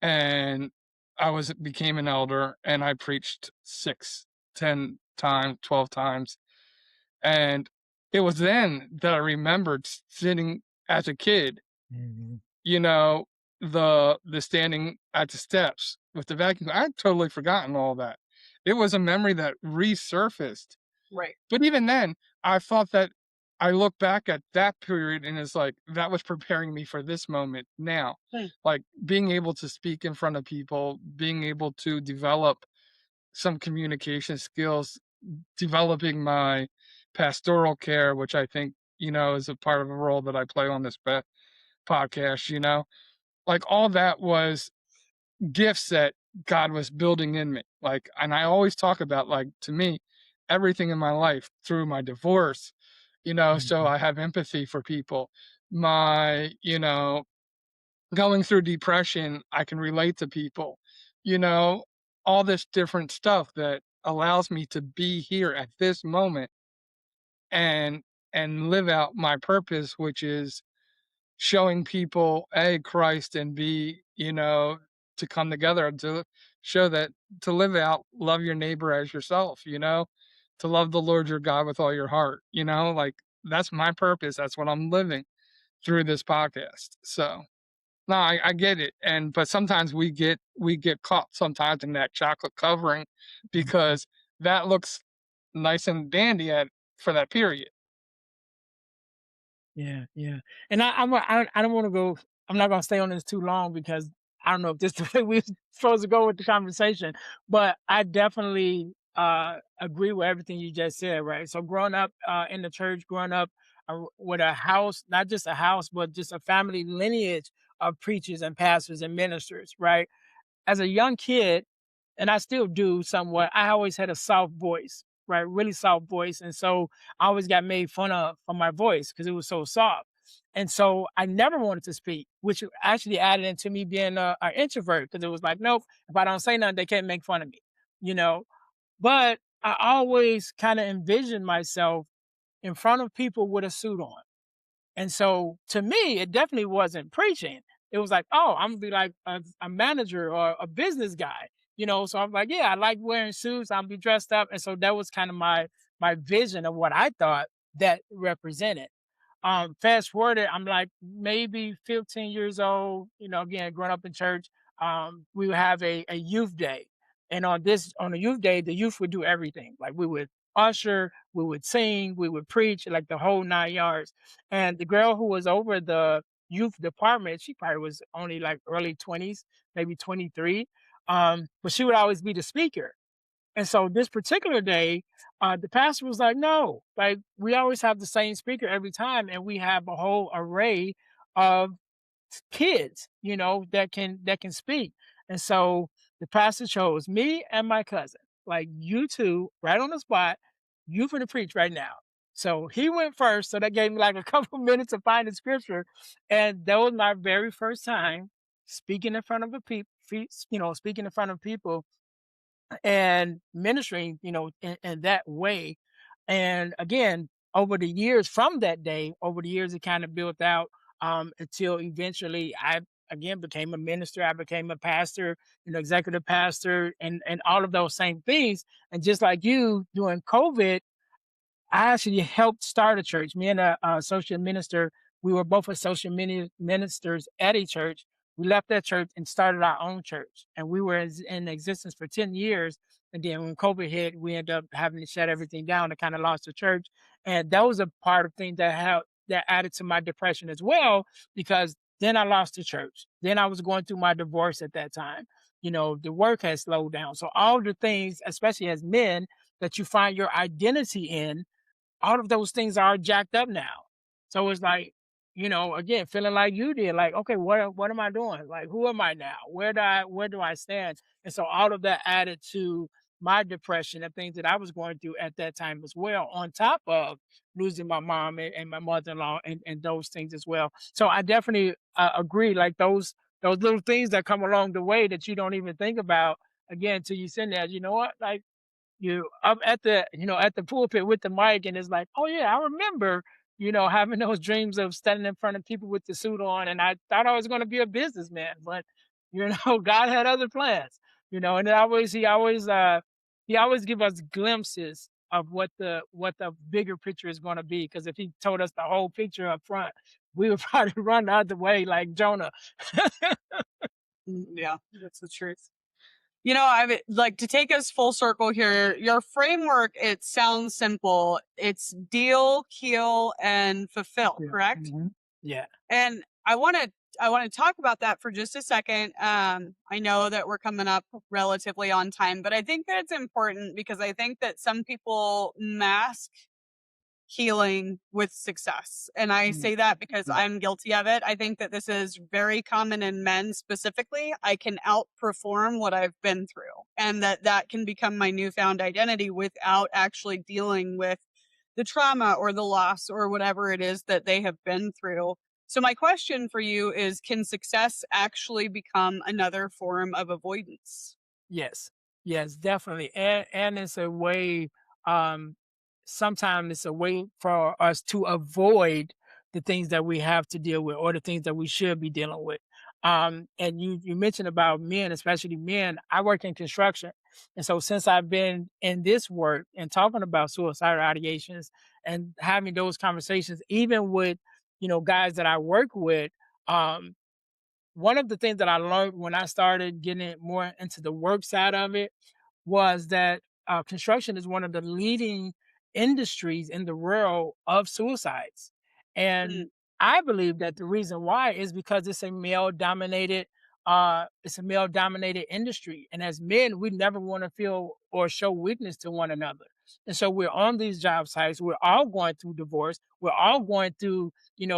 [SPEAKER 1] and I was became an elder and I preached 6, 10 times, 12 times. And it was then that I remembered sitting as a kid,
[SPEAKER 3] Mhm.
[SPEAKER 1] you know, the standing at the steps with the vacuum. I'd totally forgotten all that. It was a memory that resurfaced.
[SPEAKER 2] Right.
[SPEAKER 1] But even then, I thought that I look back at that period and it's like that was preparing me for this moment now.
[SPEAKER 2] Mm,
[SPEAKER 1] Like being able to speak in front of people, being able to develop some communication skills, developing my pastoral care, which I think, you know, is a part of a role that I play on this podcast, you know? Like all that was gifts that God was building in me. Like, and I always talk about, like, to me, everything in my life through my divorce, you know, so
[SPEAKER 3] Mhm.
[SPEAKER 1] I have empathy for people. My, you know, going through depression, I can relate to people, you know, all this different stuff that allows me to be here at this moment and live out my purpose, which is showing people a Christ and b, you know, to come together and to show that to live out love your neighbor as yourself, you know, to love the Lord your God with all your heart, you know, like that's my purpose, that's what I'm living through this podcast. So no, I get it, and but sometimes we get caught sometimes in that chocolate covering
[SPEAKER 3] Mhm.
[SPEAKER 1] because that looks nice and dandy at for that period.
[SPEAKER 3] Yeah, yeah. And I don't wanna go I'm not gonna stay on this too long because I don't know if this is the way we're supposed to go with the conversation, but I definitely, agree with everything you just said, right? So growing up, in the church, growing up, with a house, not just a house, but just a family lineage of preachers and pastors and ministers, right? As a young kid, and I still do somewhat, I always had a soft voice, right? Really soft voice. And so I always got made fun of for my voice because it was so soft. And so I never wanted to speak, which actually added into me being an introvert because it was like, nope, if I don't say nothing, they can't make fun of me, you know? But I always kind of envisioned myself in front of people with a suit on. And so to me, it definitely wasn't preaching. It was like, oh, I'm gonna be like a manager or a business guy, So I'm like, yeah, I like wearing suits. I'll be dressed up, and so that was kind of my vision of what I thought that represented. Fast forwarded, I'm like maybe 15 years old. Again, growing up in church, we would have a youth day, and on a youth day, the youth would do everything. Like we would usher, we would sing, we would preach, like the whole 9 yards. And the girl who was over the youth department, she probably was only like early 20s, maybe 23. But she would always be the speaker. And so this particular day, the pastor was like, no, like we always have the same speaker every time, and we have a whole array of kids, that can speak. And so the pastor chose me and my cousin, like you two, right on the spot. You finna preach right now. So he went first, so that gave me like a couple minutes of finding scripture, and that was my very first time speaking in front of a people, speaking in front of people and ministering, in that way. And again, over the years from that day, over the years, it kind of built out until eventually I again became a minister. I became a pastor, executive pastor, and all of those same things. And just like you, during COVID, I actually helped start a church. Me and a associate minister, we were both associate ministers at a church. We left that church and started our own church. And we were in existence for 10 years. And then when COVID hit, we ended up having to shut everything down and kind of lost the church. And that was a part of things that helped, that added to my depression as well, because then I lost the church. Then I was going through my divorce at that time. The work has slowed down. So all the things, especially as men, that you find your identity in, all of those things are jacked up now. So it's like, again, feeling like you did, like, okay, what am I doing? Like, who am I now? Where do I stand? And so all of that added to my depression and things that I was going through at that time as well, on top of losing my mom and my mother-in-law and those things as well. So I definitely agree, like those little things that come along the way that you don't even think about, again, till you send that, you know what? Like, you up at the pulpit with the mic, and it's like, oh yeah, I remember, having those dreams of standing in front of people with the suit on, and I thought I was going to be a businessman, but God had other plans, and he always give us glimpses of what the bigger picture is going to be, because if he told us the whole picture up front, we would probably run the other way like Jonah.
[SPEAKER 2] Yeah, that's the truth. I like to take us full circle here. Your framework, it sounds simple. It's deal, heal, and fulfill,
[SPEAKER 3] Yeah.
[SPEAKER 2] correct?
[SPEAKER 3] Yeah.
[SPEAKER 2] And I want to talk about that for just a second. I know that we're coming up relatively on time, but I think that it's important because I think that some people mask healing with success. And I
[SPEAKER 3] Mm,
[SPEAKER 2] say that because
[SPEAKER 3] yeah.
[SPEAKER 2] I'm guilty of it. I think that this is very common in men specifically. I can outperform what I've been through, and that can become my newfound identity without actually dealing with the trauma or the loss or whatever it is that they have been through. So my question for you is, can success actually become another form of avoidance?
[SPEAKER 3] Yes. Yes, definitely. And it's a way, um sometimes it's a way for us to avoid the things that we have to deal with, or the things that we should be dealing with. And you mentioned about men, especially men. I work in construction. And so since I've been in this work and talking about suicidal ideations and having those conversations, even with, guys that I work with, um, one of the things that I learned when I started getting more into the work side of it was that construction is one of the leading industries in the world of suicides.
[SPEAKER 2] Mm,
[SPEAKER 3] And I believe that the reason why is because it's a male dominated industry. And as men, we never want to feel or show weakness to one another. And so we're on these job sites. We're all going through divorce. We're all going through,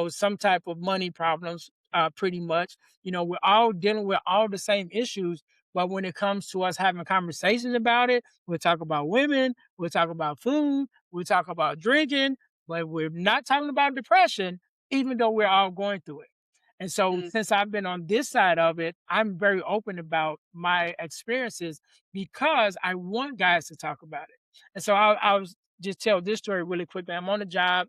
[SPEAKER 3] some type of money problems, pretty much. We're all dealing with all the same issues. But when it comes to us having conversations about it, we'll talk about women, we'll talk about food, we'll talk about drinking, but we're not talking about depression, even though we're all going through it. And so
[SPEAKER 2] Mm,
[SPEAKER 3] since I've been on this side of it, I'm very open about my experiences because I want guys to talk about it. And so I'll just tell this story really quickly. I'm on a job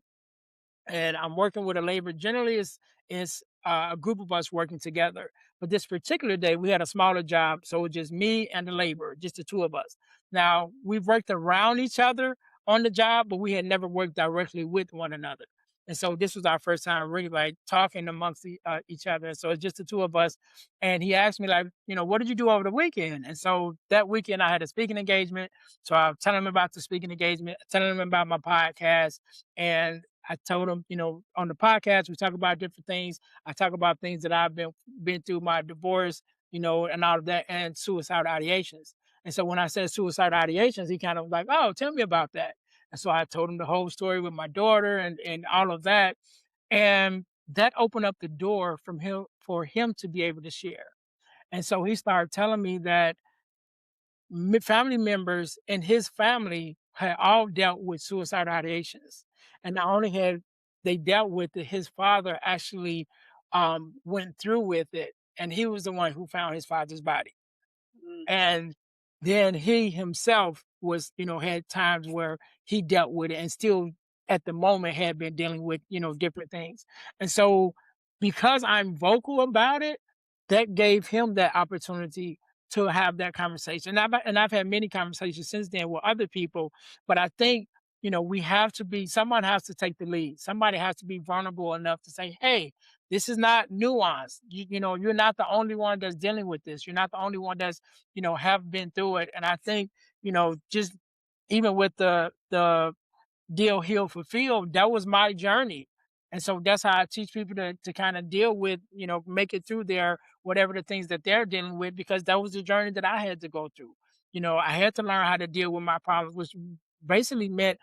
[SPEAKER 3] and I'm working with a labor. Generally, it's a group of us working together. But this particular day, we had a smaller job, so it was just me and the labor, just the two of us. Now we've worked around each other on the job, but we had never worked directly with one another. And so this was our first time really like talking amongst each other. And so it's just the two of us. And he asked me like, what did you do over the weekend? And so that weekend I had a speaking engagement. So I was telling him about the speaking engagement, telling him about my podcast, and I told him, on the podcast, we talk about different things. I talk about things that I've been through, my divorce, and all of that, and suicidal ideations. And so when I said suicidal ideations, he kind of like, oh, tell me about that. And so I told him the whole story with my daughter and all of that. And that opened up the door from him for him to be able to share. And so he started telling me that family members in his family had all dealt with suicidal ideations. And not only had they dealt with it, his father actually went through with it. And he was the one who found his father's body.
[SPEAKER 2] mm,
[SPEAKER 3] And then he himself was, had times where he dealt with it and still at the moment had been dealing with, different things. And so because I'm vocal about it, that gave him that opportunity to have that conversation. And I've had many conversations since then with other people, but I think, we have to be someone has to take the lead. Somebody has to be vulnerable enough to say, hey, this is not nuanced. You're not the only one that's dealing with this. You're not the only one that's have been through it. And I think, just even with the deal heal fulfill, that was my journey. And so that's how I teach people to kind of deal with, make it through their whatever the things that they're dealing with, because that was the journey that I had to go through. I had to learn how to deal with my problems, which basically meant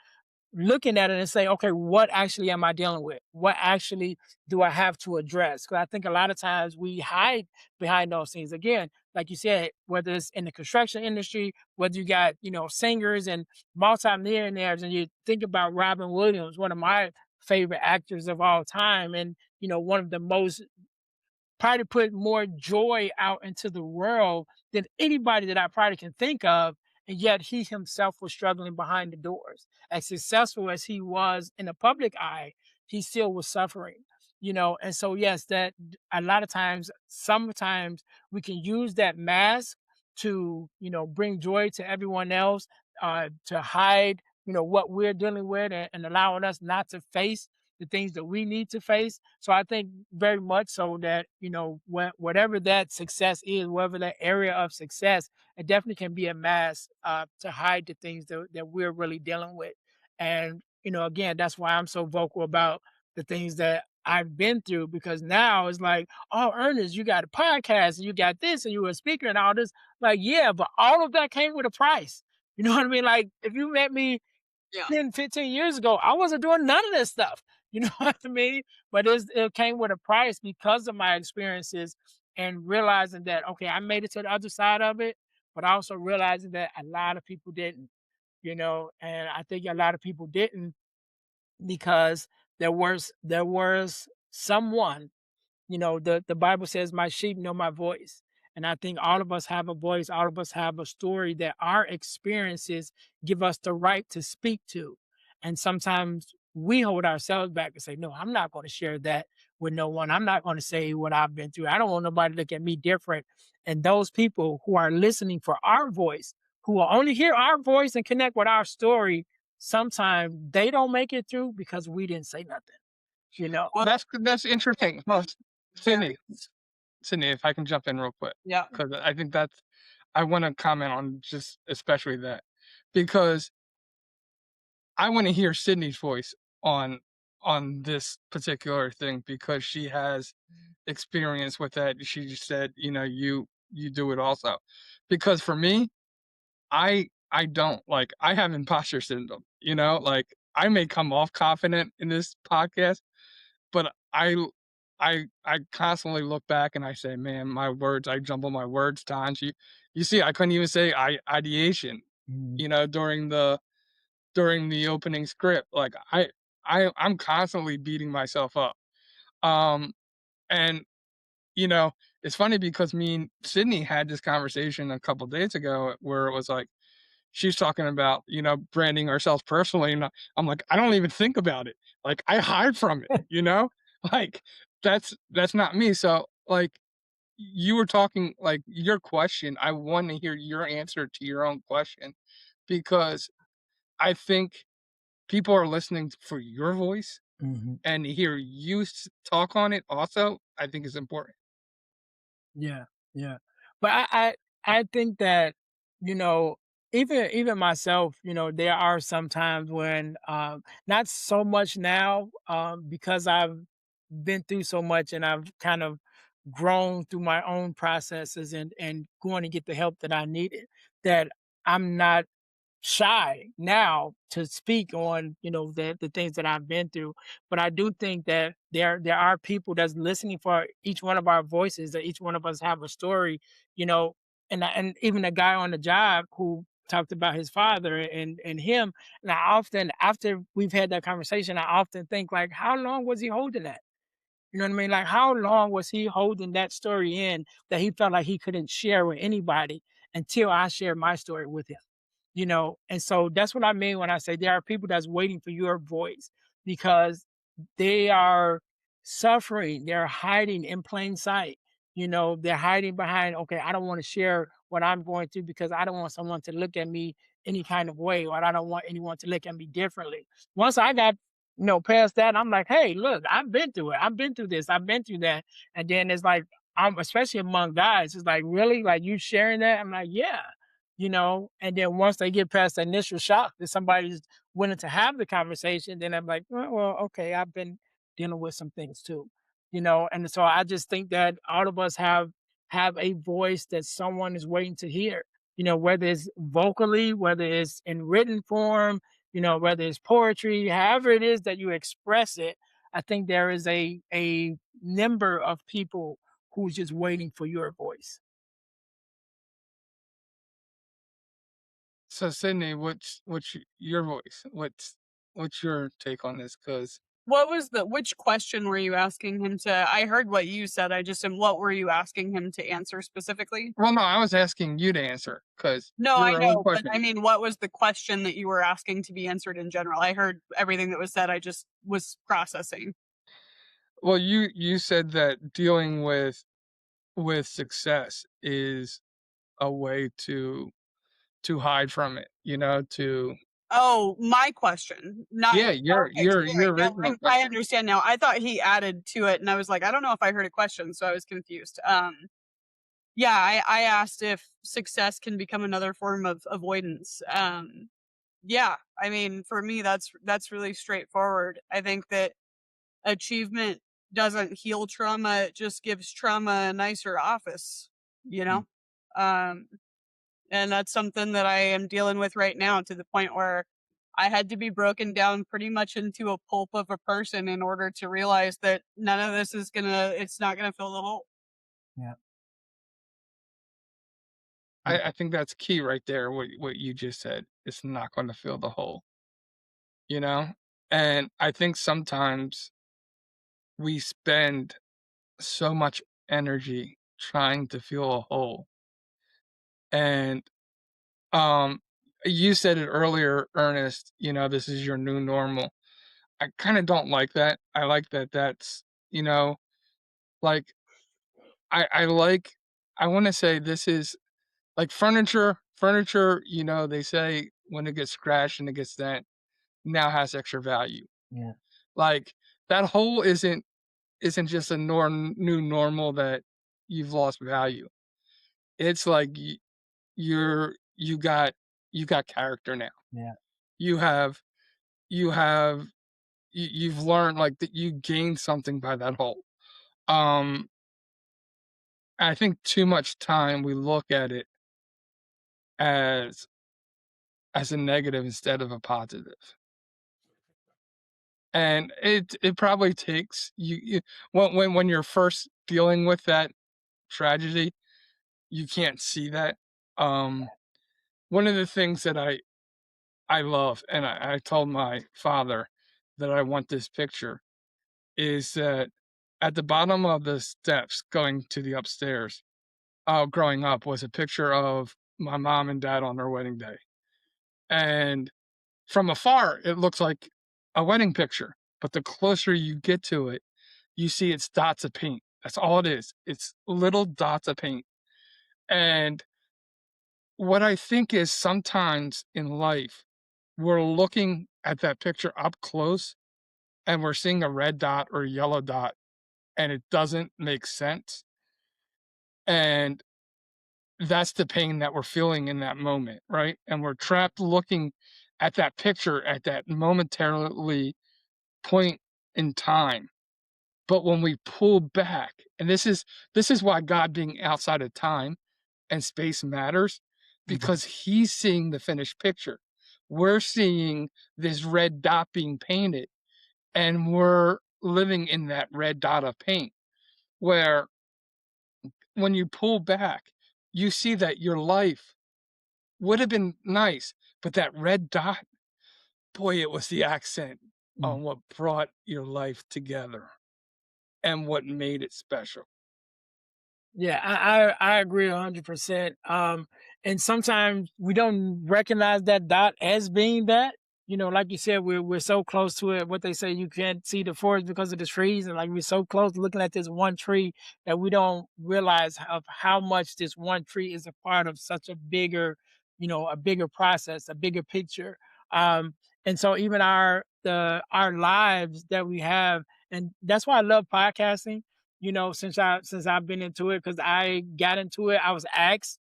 [SPEAKER 3] looking at it and say, okay, what actually am I dealing with? What actually do I have to address? Because I think a lot of times we hide behind those things. Again, like you said, whether it's in the construction industry, whether you got, singers and multimillionaires, and you think about Robin Williams, one of my favorite actors of all time, and, one of the most probably put more joy out into the world than anybody that I probably can think of. And yet he himself was struggling behind the doors. As successful as he was in the public eye, he still was suffering, And so, yes, that a lot of times, sometimes we can use that mask to, bring joy to everyone else, to hide, what we're dealing with, and allowing us not to face the things that we need to face. So I think very much so that, whatever that success is, whatever that area of success, it definitely can be a mask to hide the things that we're really dealing with. And, again, that's why I'm so vocal about the things that I've been through, because now it's like, oh, Ernest, you got a podcast and you got this and you were a speaker and all this. Like, yeah, but all of that came with a price. You know what I mean? Like, if you met me
[SPEAKER 2] yeah.
[SPEAKER 3] 10, 15 years ago, I wasn't doing none of this stuff. You know what I mean? But it came with a price because of my experiences and realizing that, okay, I made it to the other side of it, but also realizing that a lot of people didn't, and I think a lot of people didn't because there was someone, the Bible says, "My sheep know my voice." And I think all of us have a voice, all of us have a story that our experiences give us the right to speak to. And sometimes we hold ourselves back and say, "No, I'm not going to share that with no one. I'm not going to say what I've been through. I don't want nobody to look at me different." And those people who are listening for our voice, who will only hear our voice and connect with our story, sometimes they don't make it through because we didn't say nothing, you know?
[SPEAKER 2] Well,
[SPEAKER 1] That's interesting. Well,
[SPEAKER 2] very.
[SPEAKER 1] Sydney, Sydney, if I can jump in real quick,
[SPEAKER 2] Yeah.
[SPEAKER 1] because I think that's I want to comment on just especially that, because I want to hear Sydney's voice on this particular thing because she has experience with that. She just said, you do it also. Because for me, I don't. Like, I have imposter syndrome, you know? Like, I may come off confident in this podcast, but I constantly look back and I say, "Man, my words, I jumble my words times." You see, I couldn't even say ideation,
[SPEAKER 3] Mhm,
[SPEAKER 1] you know, during the opening script. Like, I'm constantly beating myself up. Um, and, you know, it's funny because me and Sydney had this conversation a couple days ago where it was like, she's talking about, you know, branding ourselves personally, and I'm like, "I don't even think about it." Like, I hide from it, you know? Like, that's not me, so, like, you were talking like, your question, I wanna hear your answer to your own question because I think people are listening for your voice,
[SPEAKER 3] mhm.
[SPEAKER 1] and to hear you talk on it also, I think is important.
[SPEAKER 3] Yeah, yeah. But I think that, you know, even myself, there are some times when, not so much now, because I've been through so much and I've kind of grown through my own processes and going to get the help that I needed, that I'm not shy now to speak on, the things that I've been through. But I do think that there are people that's listening for each one of our voices, that each one of us have a story, you know, and even a guy on the job who talked about his father and him. And I often, after we've had that conversation, I often think like, how long was he holding that? You know what I mean? Like, how long was he holding that story in that he felt like he couldn't share with anybody until I shared my story with him? And so that's what I mean when I say there are people that's waiting for your voice because they are suffering, they're hiding in plain sight. They're hiding behind, okay, I don't want to share what I'm going through because I don't want someone to look at me any kind of way, or I don't want anyone to look at me differently. Once I got, past that, I'm like, hey, look, I've been through it. I've been through this. I've been through that. And then it's like, I'm especially among guys, it's like, really? Like you sharing that? I'm like, yeah. And then once they get past the initial shock that somebody's willing to have the conversation, then I'm like, well, okay, I've been dealing with some things too, and so I just think that all of us have a voice that someone is waiting to hear, whether it's vocally, whether it's in written form, whether it's poetry, however it is that you express it. I think there is a number of people who's just waiting for your voice.
[SPEAKER 1] So, Sydney, what's your voice? What's your take on this? Because
[SPEAKER 2] What was the which question were you asking him to I heard what you said, I just am what were you asking him to answer specifically?
[SPEAKER 1] well, no, I was asking you to answer because
[SPEAKER 2] No, I
[SPEAKER 1] your own
[SPEAKER 2] know, but I
[SPEAKER 1] question.
[SPEAKER 2] mean, what was the question that you were asking to be answered in general? I heard everything that was said, I just was processing.
[SPEAKER 1] Well, you said that dealing with success is a way to hide from it, you know, to
[SPEAKER 2] Oh, my question, not
[SPEAKER 1] yeah,
[SPEAKER 2] okay, sorry,
[SPEAKER 1] your
[SPEAKER 2] no,
[SPEAKER 1] original
[SPEAKER 2] I
[SPEAKER 1] question.
[SPEAKER 2] understand now. I thought he added to it, and I was like, I don't know if I heard a question, so I was confused. Yeah, I asked if success can become another form of avoidance. Yeah, I mean, for me, that's really straightforward. I think that achievement doesn't heal trauma; it just gives trauma a nicer office. You
[SPEAKER 1] Mm.
[SPEAKER 2] know, um, and that's something that I am dealing with right now to the point where I had to be broken down pretty much into a pulp of a person in order to realize that none of this is it's not gonna fill the hole.
[SPEAKER 3] Yeah.
[SPEAKER 1] I think that's key right there, what you just said. It's not gonna fill the hole, you know? And I think sometimes we spend so much energy trying to fill a hole. And, um, you said it earlier, Ernest, you know, this is your new normal. I kinda don't like that. I like that that's, you know, like, I like I wanna say this is like furniture, you know, they say when it gets scratched and it gets dent, now has extra value.
[SPEAKER 3] Yeah.
[SPEAKER 1] Like, that hole isn't just a new normal that you've lost value. It's like you got you got character now.
[SPEAKER 3] Yeah.
[SPEAKER 1] You have you have you've learned, like, that you gained something by that hole. Um, I think too much time we look at it as as a negative instead of a positive. And it probably takes you when you're first dealing with that tragedy, you can't see that. Um, One of the things that I love, and I told my father that I want this picture, is that at the bottom of the steps going to the upstairs, growing up, was a picture of my mom and dad on their wedding day. And from afar, it looks like a wedding picture, but the closer you get to it, you see it's dots of paint. That's all it is. It's little dots of paint. And what I think is sometimes in life, we're looking at that picture up close and we're seeing a red dot or a yellow dot and it doesn't make sense. And that's the pain that we're feeling in that moment, right? And we're trapped looking at that picture at that momentarily point in time. But when we pull back, and this is why God being outside of time and space matters,
[SPEAKER 3] Mhm.
[SPEAKER 1] because he's seeing the finished picture. We're seeing this red dot being painted, and we're living in that red dot of paint. Where when you pull back, you see that your life would have been nice, but that red dot, boy, it was the accent
[SPEAKER 3] Mhm.
[SPEAKER 1] on what brought your life together and what made it special.
[SPEAKER 3] Yeah, I agree 100%. And sometimes we don't recognize that dot as being that. You know, like you said, we're so close to it. What they say, you can't see the forest because of the trees, and like we're so close looking at this one tree that we don't realize of how much this one tree is a part of such a bigger, a bigger process, a bigger picture. And so even our lives that we have, and that's why I love podcasting, since I've been into it, because I got into it, I was asked.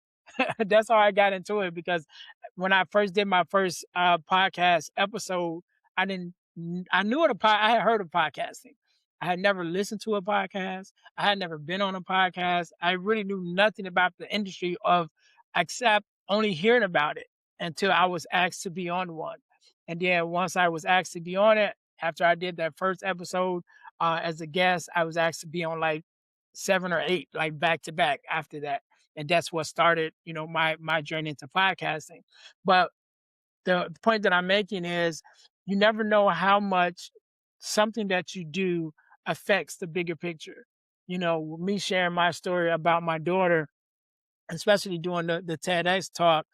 [SPEAKER 3] That's how I got into it, because when I first did my first podcast episode, I knew I had heard of podcasting. I had never listened to a podcast. I had never been on a podcast. I really knew nothing about the industry of except only hearing about it until I was asked to be on one. And then once I was asked to be on it, after I did that first episode, as a guest, I was asked to be on like 7 or 8, like back to back after that. And that's what started, my journey into podcasting. But the point that I'm making is you never know how much something that you do affects the bigger picture. Me sharing my story about my daughter, especially doing the TEDx talk,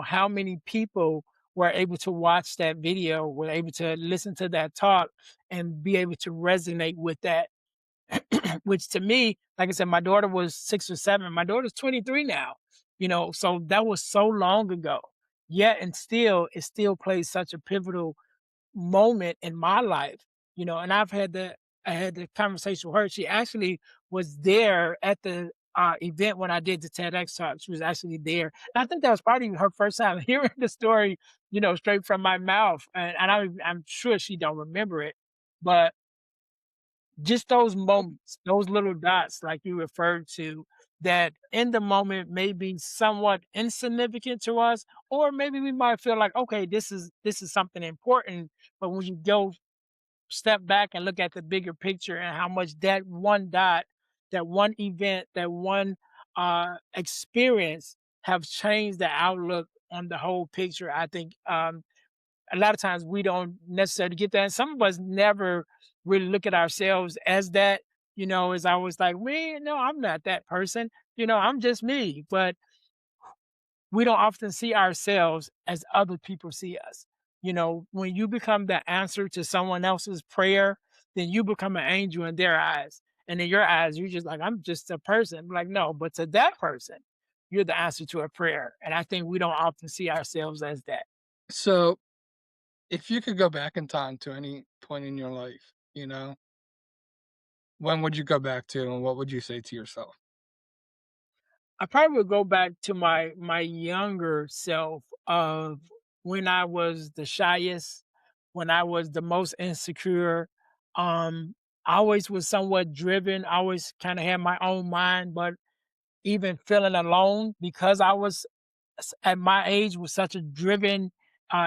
[SPEAKER 3] how many people were able to watch that video, were able to listen to that talk and be able to resonate with that. Which to me, like I said, my daughter was 6 or 7. My daughter's 23 now, so that was so long ago. Yet and still, it still plays such a pivotal moment in my life, and I had the conversation with her. She actually was there at the event when I did the TEDx talk. She was actually there. And I think that was probably her first time hearing the story, straight from my mouth. And I'm sure she don't remember it, but just those moments, those little dots like you referred to, that in the moment may be somewhat insignificant to us, or maybe we might feel like, okay, this is something important. But when you go step back and look at the bigger picture and how much that one dot, that one event, that one experience have changed the outlook on the whole picture, I think a lot of times we don't necessarily get that. And some of us never really look at ourselves as that, as I was like, man, no, I'm not that person. I'm just me. But we don't often see ourselves as other people see us. When you become the answer to someone else's prayer, then you become an angel in their eyes. And in your eyes, you're just like, I'm just a person. Like, no, but to that person, you're the answer to a prayer. And I think we don't often see ourselves as that.
[SPEAKER 1] So, if you could go back in time to any point in your life, when would you go back to and what would you say to yourself?
[SPEAKER 3] I probably would go back to my younger self of when I was the shyest, when I was the most insecure. I always was somewhat driven. I always kind of had my own mind, but even feeling alone because I was at my age was such a driven.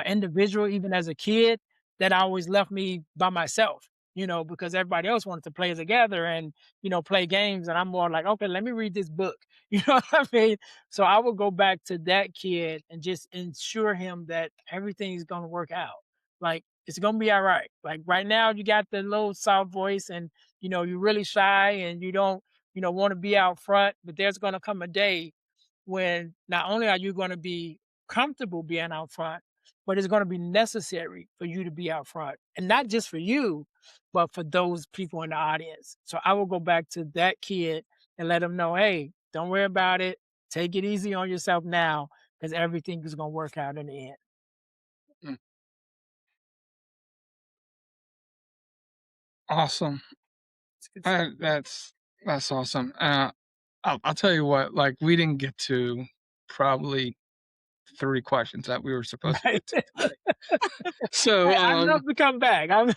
[SPEAKER 3] individual, even as a kid, that always left me by myself, because everybody else wanted to play together and, play games. And I'm more like, okay, let me read this book. You know what I mean? So I would go back to that kid and just ensure him that everything's going to work out. Like, it's going to be all right. Like right now, you got the little soft voice and, you're really shy and you don't, want to be out front, but there's going to come a day when not only are you going to be comfortable being out front, but it's going to be necessary for you to be out front. And not just for you, but for those people in the audience. So I will go back to that kid and let them know, hey, don't worry about it. Take it easy on yourself now because everything is going to work out in the end.
[SPEAKER 1] Mm, awesome.
[SPEAKER 3] It's good stuff.
[SPEAKER 1] That's awesome. I'll tell you what, like we didn't get to probably 3 questions that we were supposed to
[SPEAKER 3] Right.
[SPEAKER 1] get to today. So,
[SPEAKER 3] I'd love to come back.
[SPEAKER 2] We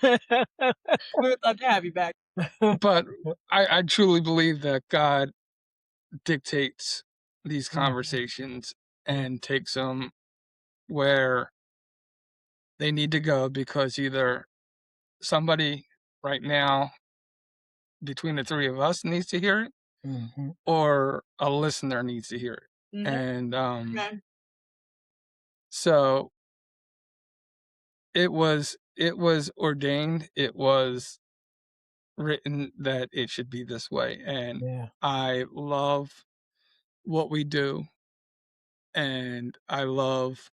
[SPEAKER 2] would love to have you back.
[SPEAKER 1] but I truly believe that God dictates these
[SPEAKER 3] Mhm.
[SPEAKER 1] conversations and takes them where they need to go because either somebody right now between the 3 of us needs to hear it
[SPEAKER 3] Mhm.
[SPEAKER 1] or a listener needs to hear it.
[SPEAKER 2] Mhm.
[SPEAKER 1] And,
[SPEAKER 2] Amen.
[SPEAKER 1] so it was ordained, it was written that it should be this way, and
[SPEAKER 3] Yeah.
[SPEAKER 1] I love what we do, and I love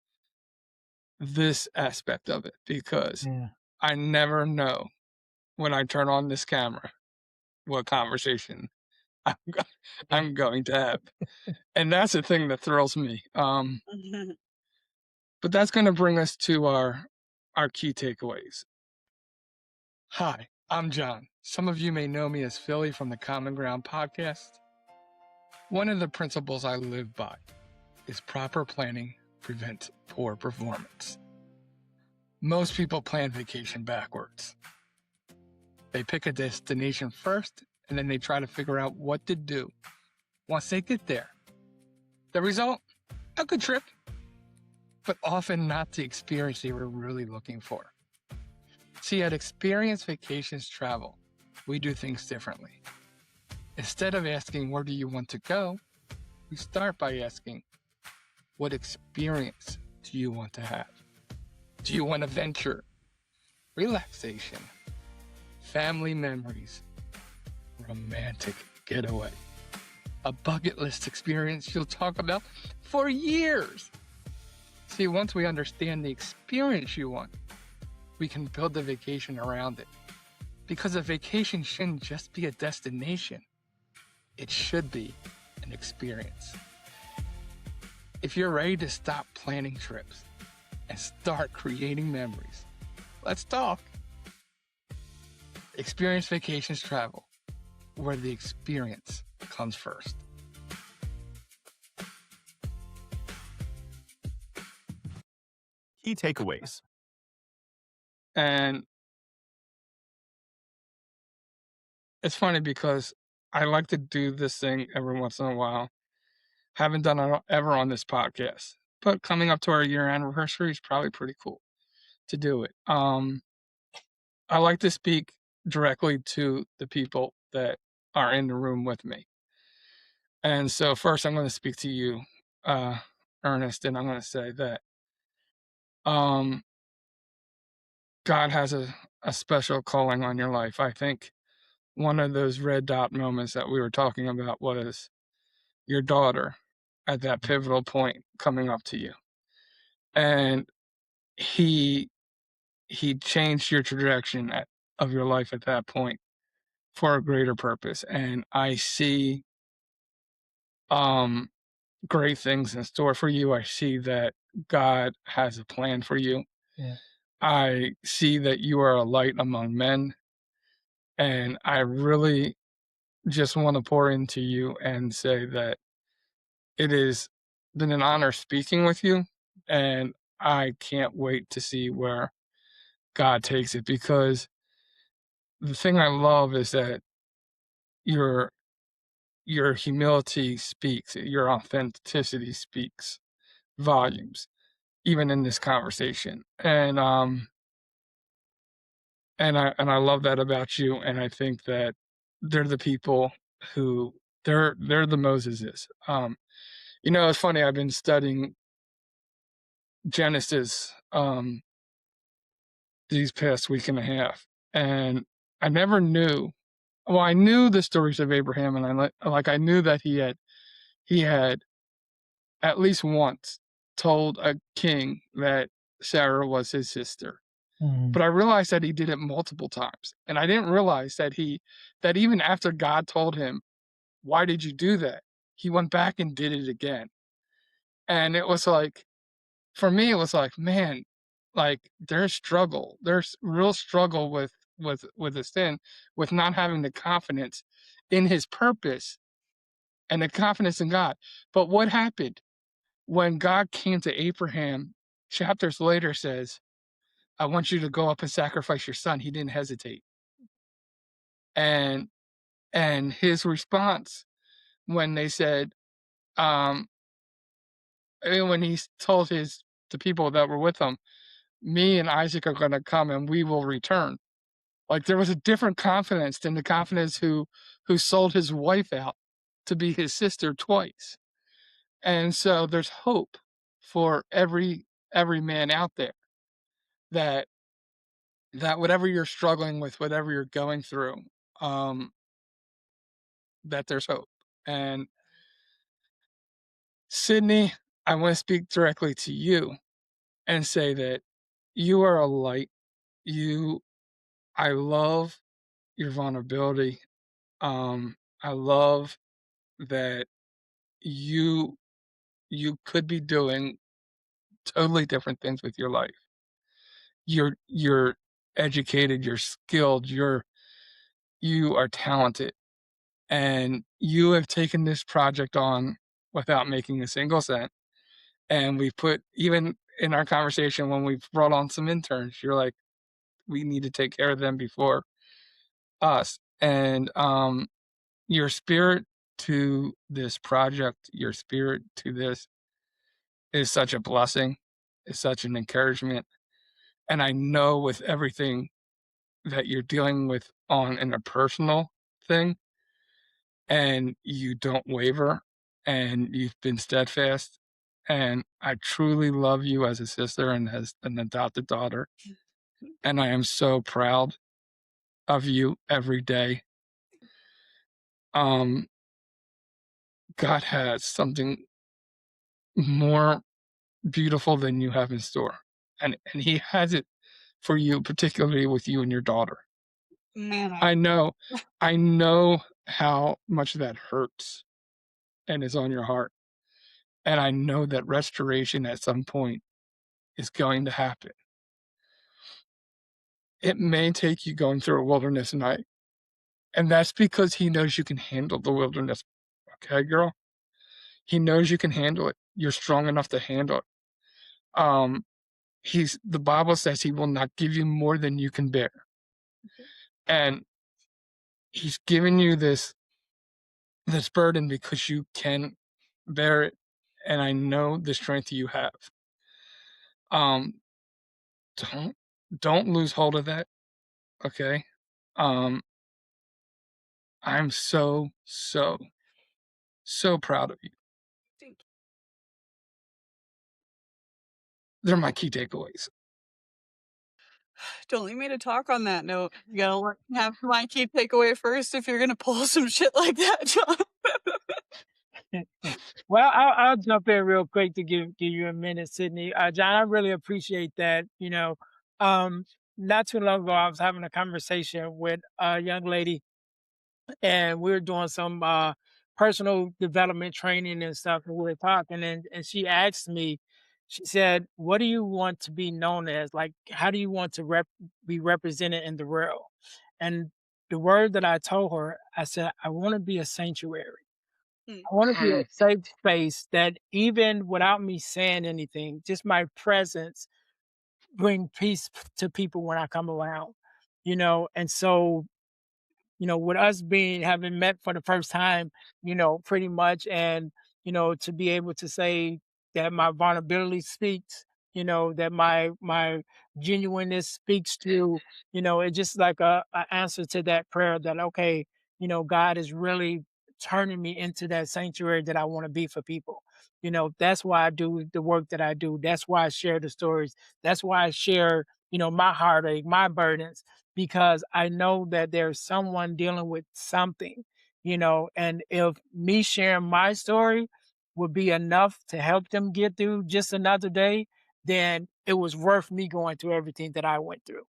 [SPEAKER 1] this aspect of it because
[SPEAKER 3] Yeah.
[SPEAKER 1] I never know when I turn on this camera what conversation I'm go
[SPEAKER 3] Yeah.
[SPEAKER 1] I'm going to have, and that's the thing that thrills me, but that's gonna bring us to our key takeaways. Hi, I'm John. Some of you may know me as Philly from the Common Ground podcast. One of the principles I live by is proper planning prevents poor performance. Most people plan vacation backwards. They pick a destination first and then they try to figure out what to do once they get there. The result? A good trip, but often not the experience they were really looking for. See, at Experience Vacations Travel, we do things differently. Instead of asking, where do you want to go? We start by asking, what experience do you want to have? Do you want adventure, relaxation, family memories, romantic getaway, a bucket list experience you'll talk about for years? See, once we understand the experience you want, we can build the vacation around it. Because a vacation shouldn't just be a destination, it should be an experience. If you're ready to stop planning trips and start creating memories, let's talk. Experience Vacations Travel, where the experience comes first.
[SPEAKER 4] Key takeaways.
[SPEAKER 1] And it's funny because I like to do this thing every once in a while. Haven't done it ever on this podcast, but coming up to our year anniversary is probably pretty cool to do it. I like to speak directly to the people that are in the room with me. And so first I'm going to speak to you, Ernest, and I'm going to say that um, God has a special calling on your life. I think one of those red dot moments that we were talking about was your daughter at that pivotal point coming up to you. And he changed your trajectory of your life at that point for a greater purpose. And I see um great things in store for you. I see that God has a plan for you.
[SPEAKER 3] Yeah.
[SPEAKER 1] I see that you are a light among men. And I really just want to pour into you and say that it has been an honor speaking with you. And I can't wait to see where God takes it because the thing I love is that your your humility speaks, your authenticity speaks volumes. even in this conversation. And I love that about you, and I think that they're the people who they're the Moseses. It's funny, I've been studying Genesis, these past week and a half, and I never knew well, I knew the stories of Abraham, and I knew that he had at least once told a king that Sarah was his sister.
[SPEAKER 3] Mhm.
[SPEAKER 1] But I realized that he did it multiple times, and I didn't realize that even after God told him, "Why did you do that?" He went back and did it again. And it was like for me, it was like, man, like, There's real struggle with the sin, with not having the confidence in his purpose and the confidence in God. But what happened? When God came to Abraham, chapters later says, "I want you to go up and sacrifice your son." He didn't hesitate. And his response when they said, um, when told the people that were with him, "Me and Isaac are gonna come and we will return." Like, there was a different confidence than the confidence who sold his wife out to be his sister twice. And so there's hope for every man out there that whatever you're struggling with, whatever you're going through, um, that there's hope. And Sydney, I want to speak directly to you and say that you are a light. You I love your vulnerability. I love that you could be doing totally different things with your life. You're educated, you're skilled, you are talented, and you have taken this project on without making a single cent. And we put even in our conversation when we brought on some interns, you're like, we need to take care of them before us. And your spirit to this project, your spirit to this is such a blessing, is such an encouragement. And I know with everything that you're dealing with on in a personal thing, and you don't waver, and you've been steadfast. And I truly love you as a sister and as an adopted daughter. And I am so proud of you every day. Um, God has something more beautiful than you have in store. And he has it for you, particularly with you and your daughter.
[SPEAKER 2] Man,
[SPEAKER 1] I know how much that hurts and is on your heart. And I know that restoration at some point is going to happen. It may take you going through a wilderness night, and that's because he knows you can handle the wilderness. Okay, girl? He knows you can handle it. You're strong enough to handle it. Um, the Bible says he will not give you more than you can bear. And he's given you this burden because you can bear it. And I know the strength you have. Um, don't don't lose hold of that. Okay. Um, I'm so, so, so proud of you. They're my key takeaways.
[SPEAKER 2] don't leave me to talk on that note. You gotta have my key takeaway first if you're gonna pull some shit like that, John.
[SPEAKER 3] Well, I'll jump in real quick to give you a minute, Sydney. John, I really appreciate that. Um, not too long ago, I was having a conversation with a young lady, and we were doing some personal development training and stuff, and we were talking, and she asked me, she said, "What do you want to be known as? Like, how do you want to be represented in the world?" And the word that I told her, I said, "I want to be a sanctuary.
[SPEAKER 2] Mm.
[SPEAKER 3] I want to be a
[SPEAKER 1] Mm,
[SPEAKER 3] safe space that even without me saying anything, just my presence bring peace to people when I come around." And so, with us having met for the first time, pretty much, and to be able to say that my vulnerability speaks, that my genuineness speaks to, it's just like a answer to that prayer that, okay, God is really turning me into that sanctuary that I want to be for people. That's why I do the work that I do. That's why I share the stories. That's why I share, my heartache, my burdens, because I know that there's someone dealing with something, and if me sharing my story would be enough to help them get through just another day, then it was worth me going through everything that I went through.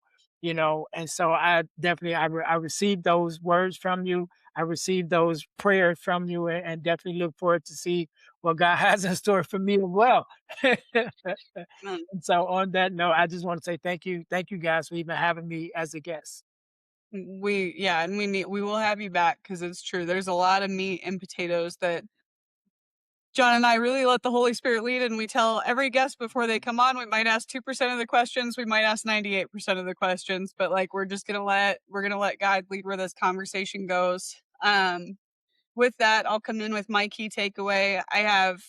[SPEAKER 3] And so I definitely I received those words from you. I received those prayers from you, and definitely look forward to see what God has in store for me as well.
[SPEAKER 2] Mm,
[SPEAKER 3] And so on that note, I just want to say thank you guys for even having me as a guest.
[SPEAKER 2] yeah, and we will have you back because it's true. There's a lot of meat and potatoes that John and I really let the Holy Spirit lead, and we tell every guest before they come on, we might ask 2% of the questions, we might ask 98% of the questions, but like we're gonna let God lead where this conversation goes. With that, I'll come in with my key takeaway. I have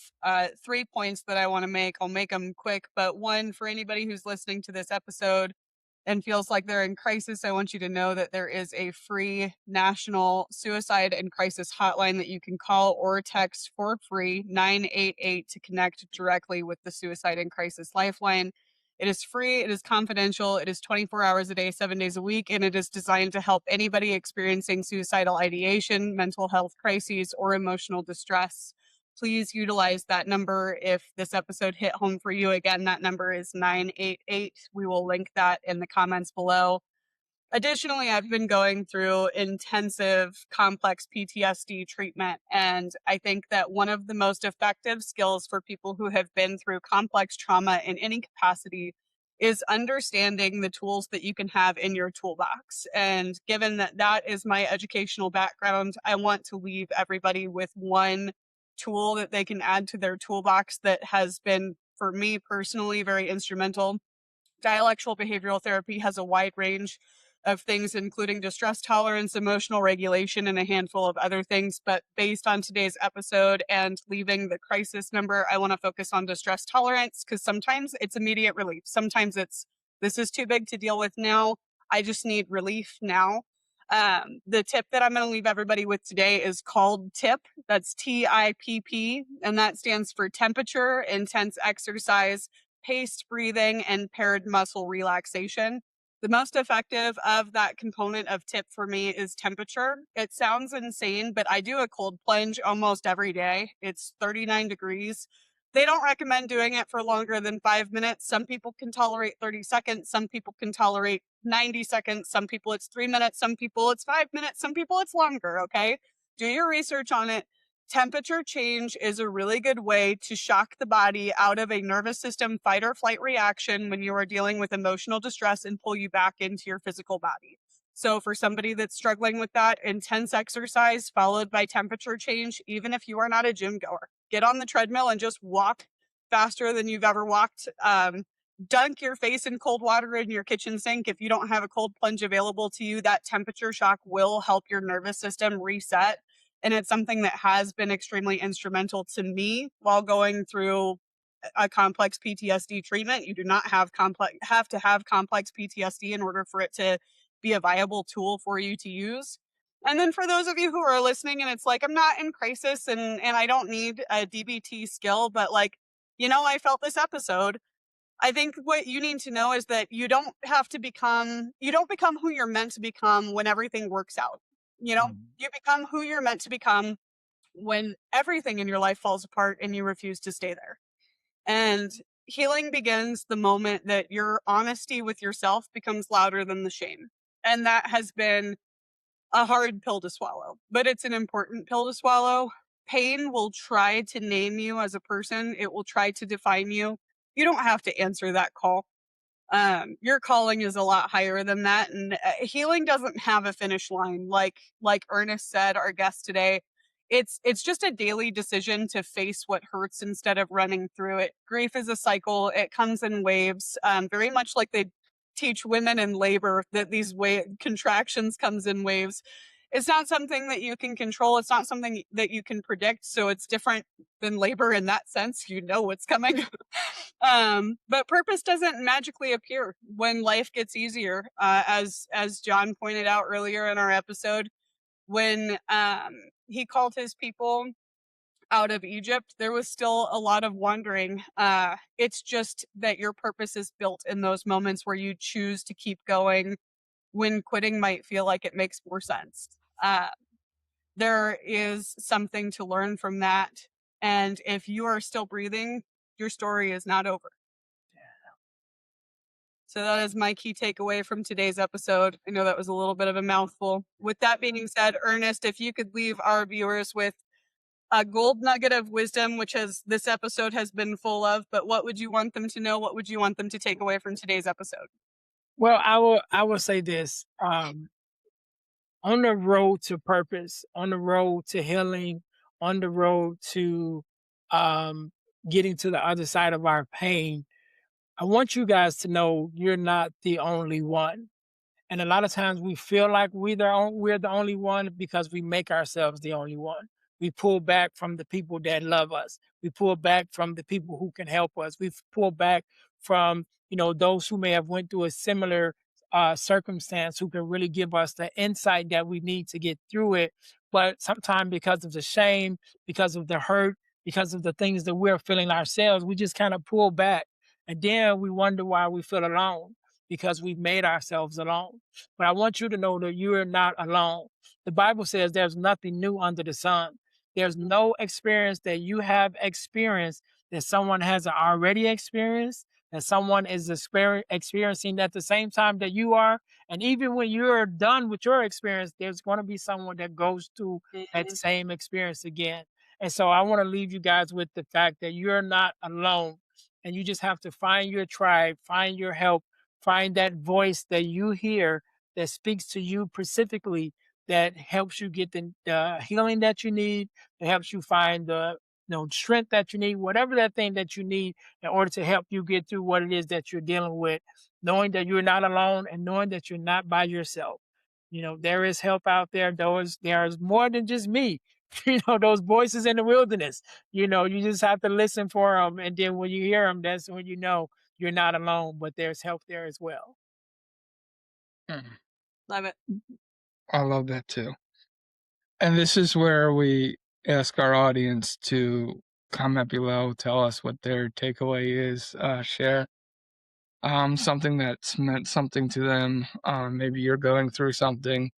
[SPEAKER 2] 3 points that I want to make. I'll make them quick, but one, for anybody who's listening to this episode and feels like they're in crisis, I want you to know that there is a free national suicide and crisis hotline that you can call or text for free, 988, to connect directly with the Suicide and Crisis Lifeline. It is free, it is confidential, it is 24 hours a day, 7 days a week, and it is designed to help anybody experiencing suicidal ideation, mental health crises, or emotional distress. Please utilize that number if this episode hit home for you. Again, that number is 988. We will link that in the comments below. Additionally, I've been going through intensive complex PTSD treatment, and I think that one of the most effective skills for people who have been through complex trauma in any capacity is understanding the tools that you can have in your toolbox. And given that that is my educational background, I want to leave everybody with one tool that they can add to their toolbox that has been, for me personally, very instrumental. Dialectual behavioral therapy has a wide range of things, including distress tolerance, emotional regulation, and a handful of other things. But based on today's episode and leaving the crisis number, I want to focus on distress tolerance because sometimes it's immediate relief. Sometimes it's, this is too big to deal with now. I just need relief now. The tip that I'm going to leave everybody with today is called TIP. That's TIPP, and that stands for temperature, intense exercise, paced breathing, and paired muscle relaxation. The most effective of that component of tip for me is temperature. It sounds insane, but I do a cold plunge almost every day. It's 39 degrees. They don't recommend doing it for longer than 5 minutes. Some people can tolerate 30 seconds. Some people can tolerate 90 seconds. Some people it's 3 minutes. Some people it's 5 minutes. Some people it's longer. Okay. Do your research on it. Temperature change is a really good way to shock the body out of a nervous system fight or flight reaction when you are dealing with emotional distress and pull you back into your physical body. So for somebody that's struggling with that, intense exercise followed by temperature change, even if you are not a gym goer, get on the treadmill and just walk faster than you've ever walked. Dunk your face in cold water in your kitchen sink. If you don't have a cold plunge available to you, that temperature shock will help your nervous system reset. And it's something that has been extremely instrumental to me while going through a complex PTSD treatment. You do not have to have complex PTSD in order for it to be a viable tool for you to use. And then for those of you who are listening and it's like, I'm not in crisis and I don't need a DBT skill, but like, I felt this episode. I think what you need to know is that you don't become who you're meant to become when everything works out.
[SPEAKER 3] Mhm.
[SPEAKER 2] You become who you're meant to become when everything in your life falls apart and you refuse to stay there. And healing begins the moment that your honesty with yourself becomes louder than the shame. And that has been a hard pill to swallow, but it's an important pill to swallow. Pain will try to name you as a person. It will try to define you. You don't have to answer that call. Your calling is a lot higher than that, and healing doesn't have a finish line. Like Ernest said, our guest today, it's just a daily decision to face what hurts instead of running through it. Grief is a cycle; it comes in waves. Very much like they teach women in labor that these contractions comes in waves. it's not something that you can control. It's not something that you can predict. So it's different than labor in that sense. You know what's coming. But purpose doesn't magically appear when life gets easier. As John pointed out earlier in our episode, when he called his people out of Egypt, there was still a lot of wandering. It's just that your purpose is built in those moments where you choose to keep going when quitting might feel like it makes more sense. There is something to learn from that. And if you are still breathing, your story is not over. So that is my key takeaway from today's episode. I know that was a little bit of a mouthful. With that being said, Ernest, if you could leave our viewers with a gold nugget of wisdom, which this episode has been full of, but what would you want them to know? What would you want them to take away from today's episode?
[SPEAKER 3] Well, I will say this. On the road to purpose, on the road to healing, on the road to um, getting to the other side of our pain, I want you guys to know you're not the only one. And a lot of times we feel like we're the only one because we make ourselves the only one. We pull back from the people that love us. We pull back from the people who can help us. We pull back from, those who may have went through a similar circumstance who can really give us the insight that we need to get through it. But sometimes because of the shame, because of the hurt, because of the things that we're feeling ourselves, we just kind of pull back. And then we wonder why we feel alone because we've made ourselves alone. But I want you to know that you are not alone. The Bible says there's nothing new under the sun. There's no experience that you have experienced that someone hasn't already experienced, that someone is experiencing at the same time that you are. And even when you're done with your experience, there's going to be someone that goes through that same experience again. And so I want to leave you guys with the fact that you're not alone. And you just have to find your tribe, find your help, find that voice that you hear that speaks to you specifically, that helps you get the healing that you need, that helps you find the strength that you need, whatever that thing that you need in order to help you get through what it is that you're dealing with, knowing that you're not alone and knowing that you're not by yourself. There is help out there. There's more than just me. Those voices in the wilderness. You just have to listen for them, and then when you hear them, that's when you know you're not alone, but there's help there as well.
[SPEAKER 2] Love it.
[SPEAKER 1] I love that too. And this is where we ask our audience to comment below, tell us what their takeaway is, share something that's meant something to them. Maybe you're going through something.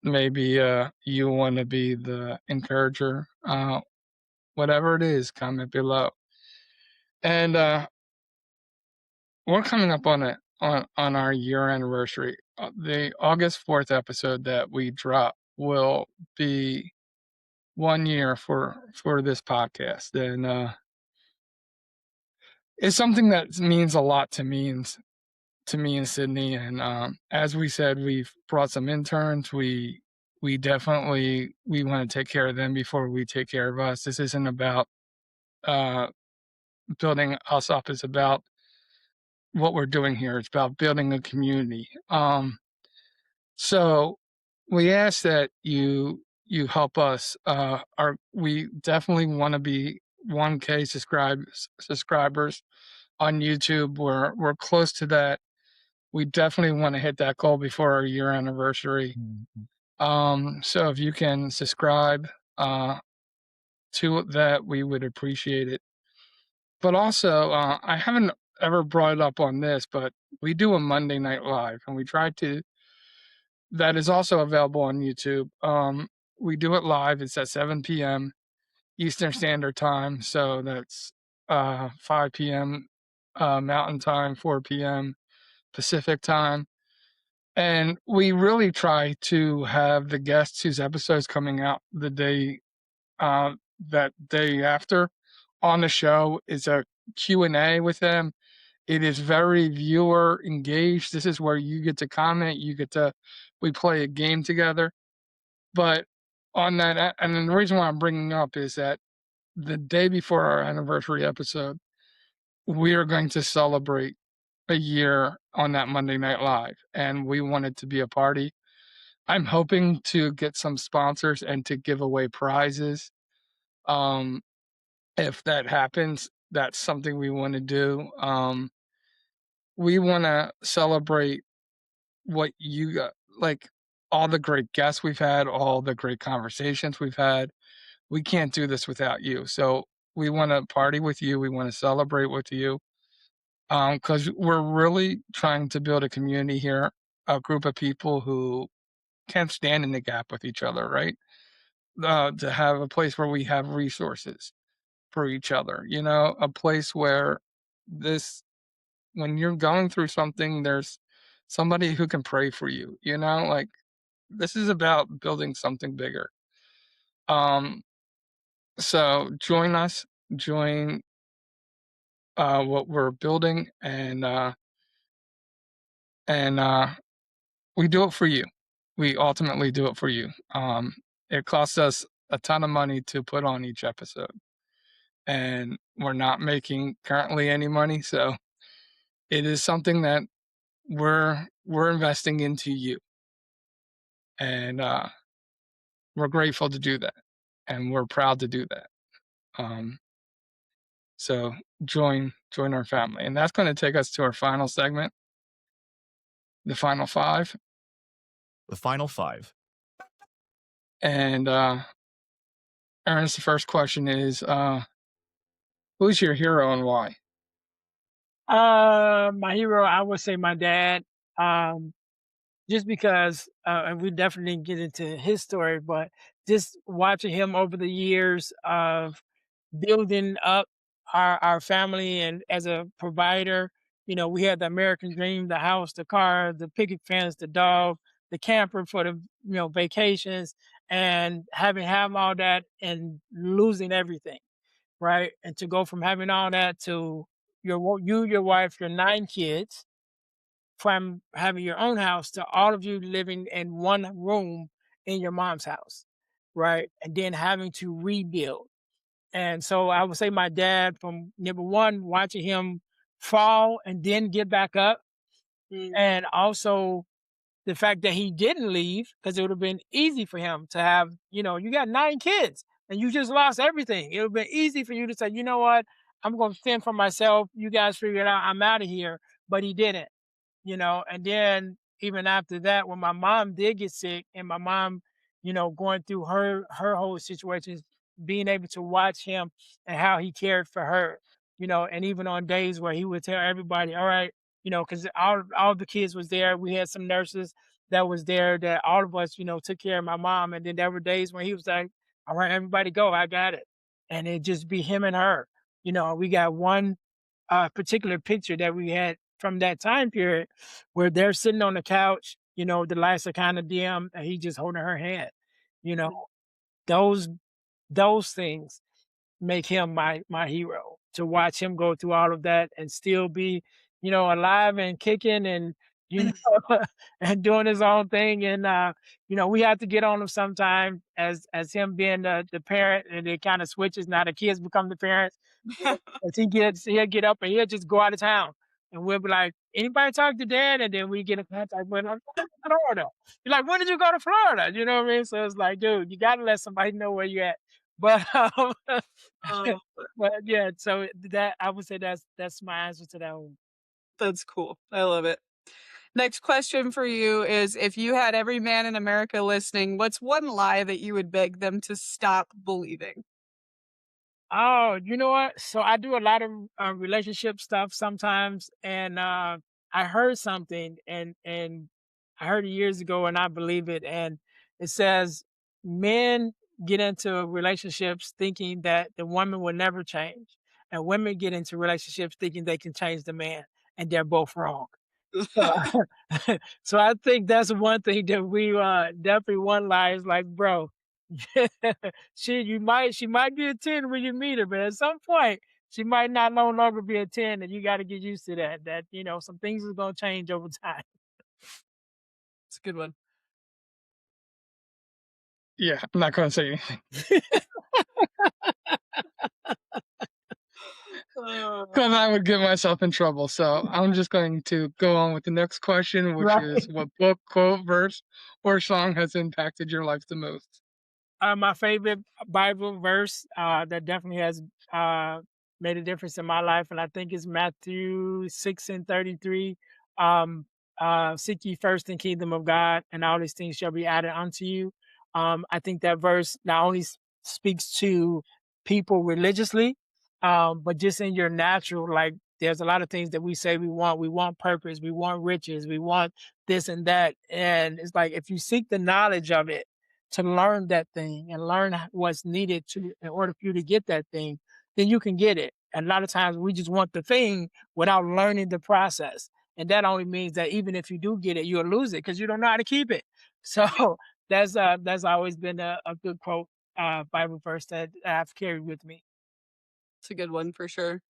[SPEAKER 1] Maybe you want to be the encourager. Whatever it is, comment below. And we're coming up on it on our year anniversary. The August 4th episode that we drop will be 1 year for this podcast, and it's something that means a lot to me and Sydney. And as we said, we've brought some interns. We definitely want to take care of them before we take care of us. This isn't about building us up. It's about what we're doing here. It's about building a community. So we ask that you help us. We definitely want to be 1K subscribers on YouTube. We're close to that. We definitely want to hit that goal before our year anniversary. So if you can subscribe to that, we would appreciate it. But also, I haven't ever brought it up on this, but we do a Monday Night Live, and we try to. That is also available on YouTube. We do it live. It's at 7 p.m. Eastern Standard Time, so that's 5 p.m. Mountain Time, 4 p.m. Pacific Time. And we really try to have the guests whose episodes coming out the day that day after on the show is a Q&A with them. It is very viewer engaged. This is where you get to comment. We play a game together. But on that, and then the reason why I'm bringing up is that the day before our anniversary episode, we are going to celebrate a year on that Monday Night Live, and we wanted to be a party. I'm hoping to get some sponsors and to give away prizes. Um, if that happens, that's something we wanna do. We wanna celebrate what you got like, all the great guests we've had, all the great conversations we've had. We can't do this without you, so we wanna party with you, we wanna celebrate with you, because 'cause we're really trying to build a community here, a group of people who can stand in the gap with each other, right? To have a place where we have resources for each other, a place where this when you're going through something, there's somebody who can pray for you, like this is about building something bigger. Um, so join us, join what we're building, and we do it for you. We ultimately do it for you. It costs us a ton of money to put on each episode, and we're not making currently any money, so it is something that we're investing into you, and we're grateful to do that, and we're proud to do that. Um, so join our family, and that's going to take us to our final segment, the final five,
[SPEAKER 4] The final five.
[SPEAKER 1] and Ernest, the first question is, who's your hero and why?
[SPEAKER 3] My hero, I would say my dad. Um, just because, and we definitely didn't get into his story, but just watching him over the years of building up our family and as a provider, we had the American dream, the house, the car, the picket fence, the dog, the camper for the vacations, and having have all that and losing everything, right? And to go from having all that to your wife, your 9 kids, from having your own house to all of you living in one room in your mom's house, right? And then having to rebuild. And so I would say my dad, from number one, watching him fall and then get back up, and also the fact that he didn't leave, because it would have been easy for him to have, you got 9 kids and you just lost everything. It would have been easy for you to say, you know what, I'm going to fend for myself. You guys figure it out. I'm out of here. But he didn't. And then even after that, when my mom did get sick and my mom, going through her whole situation, being able to watch him and how he cared for her, and even on days where he would tell everybody, all right, because all the kids was there. We had some nurses that was there that all of us, took care of my mom. And then there were days when he was like, all right, everybody go, I got it. And it just be him and her. We got one particular picture that we had from that time period where they're sitting on the couch, the lights are kind of dim, and he just holding her hand. You know, those those things make him my hero. To watch him go through all of that and still be, alive and kicking and and doing his own thing. And we have to get on him sometime as him being the parent, and it kind of switches. Now the kids become the parents. As he'll get up and he'll just go out of town. And we'll be like, anybody talk to dad? And then we get in contact with him, "I'm going to Florida." You're like, when did you go to Florida? You know what I mean? So it's like, dude, you gotta let somebody know where you're at. But
[SPEAKER 2] Oh,
[SPEAKER 3] but yeah, so that I would say that's my answer to that one.
[SPEAKER 2] that's cool. I love it. Next question for you is, if you had every man in America listening, what's one lie that you would beg them to stop believing?
[SPEAKER 3] Oh, you know what? So I do a lot of relationship stuff sometimes, and I heard something, and I heard it years ago, and I believe it. And it says men get into relationships thinking that the woman will never change, and women get into relationships thinking they can change the man, and they're both wrong. So, so I think that's one thing that we definitely one lie is like, bro, she might be a 10 when you meet her, but at some point she might not no longer be a 10, and you got to get used to that. That some things is gonna change over time.
[SPEAKER 2] It's a good one.
[SPEAKER 1] Yeah, I'm not going to say anything. because I would get myself in trouble. So I'm just going to go on with the next question, which
[SPEAKER 3] Right.
[SPEAKER 1] is what book, quote, verse, or song has impacted your life the most?
[SPEAKER 3] My favorite Bible verse that definitely has uh, made a difference in my life, and I think it's Matthew 6:33. Um, Seek ye first the kingdom of God, and all these things shall be added unto you. I think that verse not only speaks to people religiously, but just in your natural, like there's a lot of things that we say we want. We want purpose, we want riches, we want this and that. And it's like if you seek the knowledge of it to learn that thing and learn what's needed to in order for you to get that thing, then you can get it. And a lot of times we just want the thing without learning the process. And that only means that even if you do get it, you'll lose it because you don't know how to keep it. So that's always been a good quote, Bible verse that I've carried with me.
[SPEAKER 2] It's a good one for sure.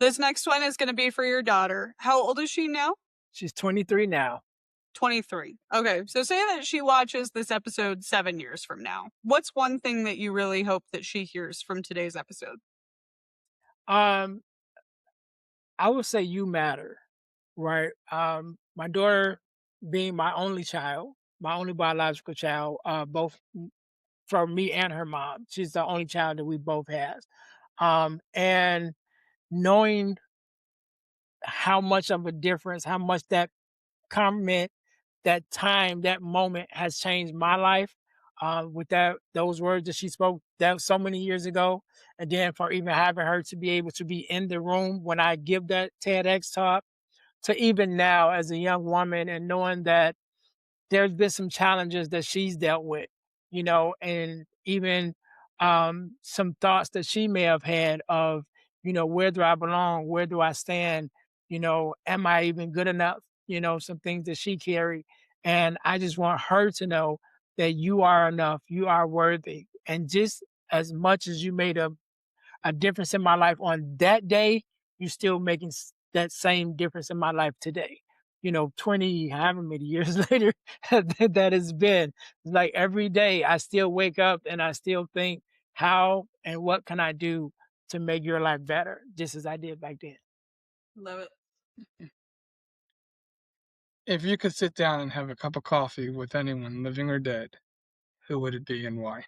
[SPEAKER 2] This next one is going to be for your daughter. How old is she now?
[SPEAKER 3] She's 23 now.
[SPEAKER 2] 23. Okay, so say that she watches this episode 7 years from now. What's one thing that you really hope that she hears from today's episode?
[SPEAKER 3] Um, I would say you matter, right? My daughter being my only child, my only biological child, both from me and her mom. She's the only child that we both has. And knowing how much of a difference, how much that comment, that time, that moment has changed my life. With those words that she spoke that so many years ago, and then for even having her to be able to be in the room when I give that TEDx talk, to even now as a young woman and knowing that there's been some challenges that she's dealt with, and even some thoughts that she may have had of, where do I belong? Where do I stand? Am I even good enough? Some things that she carried. And I just want her to know that you are enough, you are worthy. And just as much as you made a difference in my life on that day, you're still making that same difference in my life today. 20, however many years later that has been, like every day I still wake up and I still think, how and what can I do to make your life better, just as I did back then.
[SPEAKER 2] Love it.
[SPEAKER 1] If you could sit down and have a cup of coffee with anyone, living or dead, who would it be and why?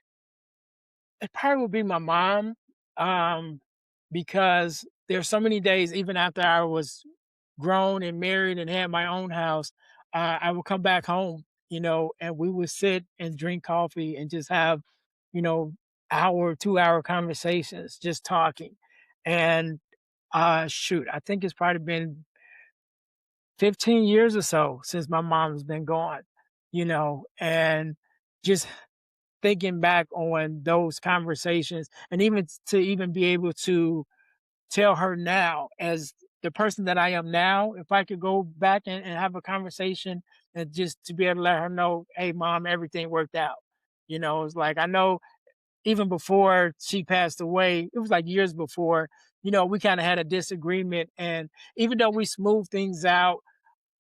[SPEAKER 3] It probably would be my mom, um, because there's so many days, even after I was grown and married and had my own house, I would come back home, and we would sit and drink coffee and just have, you know, hour, 2 hour conversations, just talking. And shoot, I think it's probably been 15 years or so since my mom's been gone, and just thinking back on those conversations and even to even be able to tell her now as the person that I am now, if I could go back and have a conversation and just to be able to let her know, hey mom, everything worked out. It's like I know even before she passed away, it was like years before, we kind of had a disagreement. And even though we smoothed things out,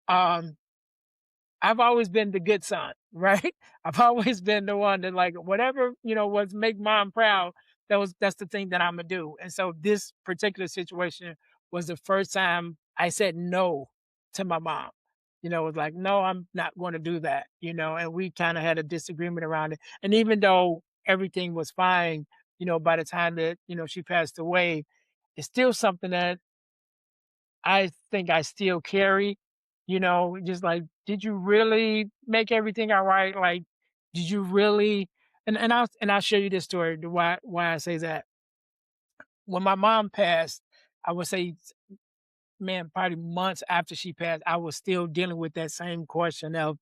[SPEAKER 3] um, I've always been the good son, right? I've always been the one that like whatever, was make mom proud, that's the thing that I'm gonna do. And so this particular situation was the first time I said no to my mom. It was like, no, I'm not going to do that, and we kind of had a disagreement around it. And even though everything was fine, by the time that, she passed away, it's still something that I think I still carry, just like, did you really make everything all right? Like, did you really and I'll show you this story, the why I say that. When my mom passed, I would say, man, probably months after she passed, I was still dealing with that same question of,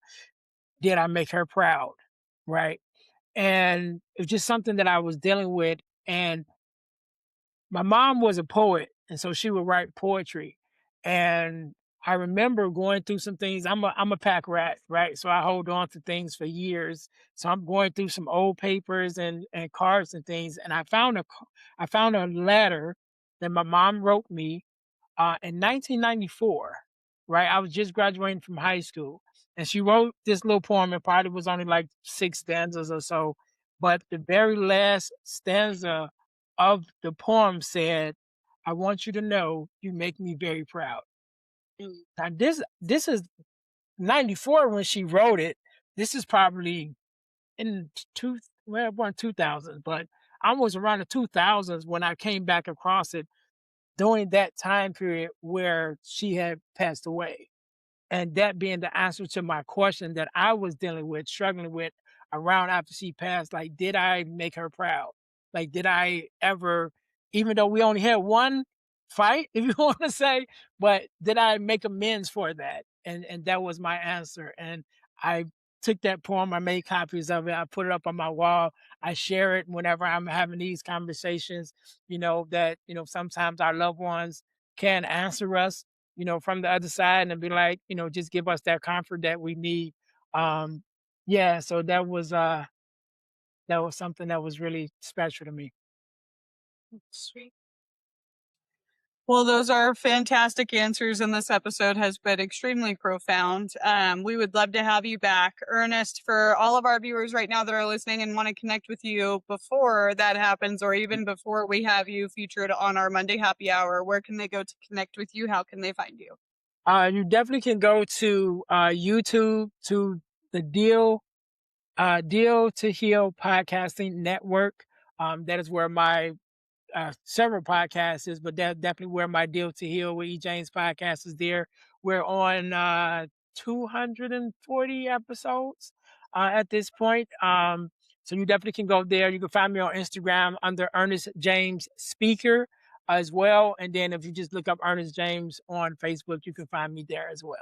[SPEAKER 3] did I make her proud? Right. And it's just something that I was dealing with. And my mom was a poet, and so she would write poetry. And I remember going through some things. I'm a pack rat, right? So I hold on to things for years. So I'm going through some old papers and cards and things, and I found a letter that my mom wrote me in 1994, right? I was just graduating from high school, and she wrote this little poem. It probably was only like 6 stanzas or so, but the very last stanza of the poem said, I want you to know you make me very proud. Now this is 94 when she wrote it. This is probably in born 2000, but almost around the 2000s when I came back across it during that time period where she had passed away. And that being the answer to my question that I was dealing with, struggling with around after she passed, like, did I make her proud? Like, did I ever, even though we only had one fight, if you want to say, but did I make amends for that? And that was my answer. And I took that poem, I made copies of it, I put it up on my wall, I share it whenever I'm having these conversations, that, sometimes our loved ones can answer us, from the other side and be like, just give us that comfort that we need. Yeah, so that was something that was really special to me.
[SPEAKER 2] Sweet. Well, those are fantastic answers, and this episode has been extremely profound. We would love to have you back. Ernest, for all of our viewers right now that are listening and want to connect with you before that happens, or even before we have you featured on our Monday Happy Hour, where can they go to connect with you? How can they find you?
[SPEAKER 3] You definitely can go to YouTube, to the Deal to Heal Podcasting Network. That is where my several podcasts is, but that's definitely where my Deal to Heal with E. James podcast is there. We're on 240 episodes at this point. So you definitely can go there. You can find me on Instagram under Earnest James Speaker as well. And then if you just look up Earnest James on Facebook, you can find me there as well.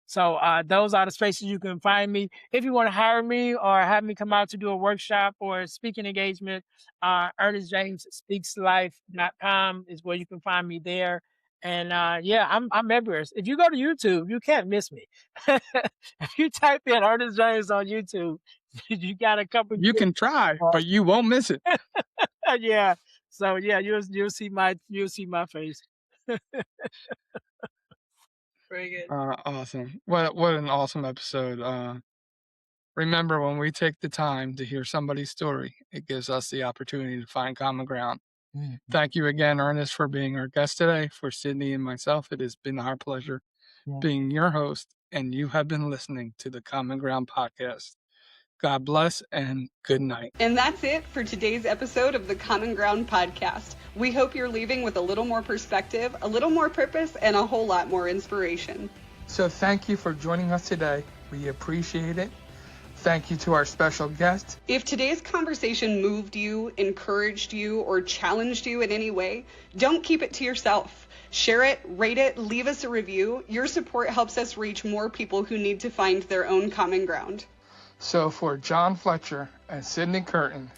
[SPEAKER 3] So those are the spaces you can find me. If you want to hire me or have me come out to do a workshop or a speaking engagement, EarnestJamesSpeaksLife.com is where you can find me there. And yeah, I'm everywhere. If you go to YouTube, you can't miss me. If you type in Earnest James on YouTube, you got a couple.
[SPEAKER 1] You can try, but you won't miss it.
[SPEAKER 3] Yeah. So yeah, you'll see my face.
[SPEAKER 2] Very good.
[SPEAKER 1] Awesome. What an awesome episode. Remember, when we take the time to hear somebody's story, it gives us the opportunity to find common ground.
[SPEAKER 3] Mhm.
[SPEAKER 1] Thank you again, Ernest, for being our guest today. For Sydney and myself, it has been our pleasure being your host, and you have been listening to the Common Ground Podcast. God bless and good night.
[SPEAKER 2] And that's it for today's episode of the Common Ground Podcast. We hope you're leaving with a little more perspective, a little more purpose, and a whole lot more inspiration.
[SPEAKER 1] So thank you for joining us today. We appreciate it. Thank you to our special guest.
[SPEAKER 2] If today's conversation moved you, encouraged you, or challenged you in any way, don't keep it to yourself. Share it, rate it, leave us a review. Your support helps us reach more people who need to find their own common ground.
[SPEAKER 1] So for John Fletcher and Sydney Curtin,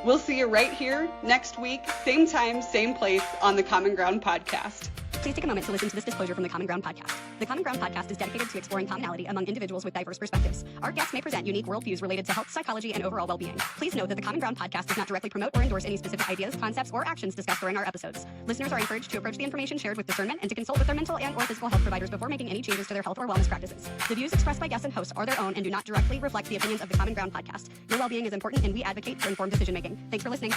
[SPEAKER 2] we'll see you right here next week, same time, same place on the Common Ground Podcast. Please take a moment to listen to this disclosure from the Common Ground Podcast. The Common Ground Podcast is dedicated to exploring commonality among individuals with diverse perspectives. Our guests may present unique worldviews related to health, psychology, and overall well-being. Please note that the Common Ground Podcast does not directly promote or endorse any specific ideas, concepts, or actions discussed during our episodes. Listeners are encouraged to approach the information shared with discernment and to consult with their mental and/or physical health providers before making any changes to their health or wellness practices. The views expressed by guests and hosts are their own and do not directly reflect the opinions of the Common Ground Podcast. Your well-being is important, and we advocate for informed decision-making. Thanks for listening.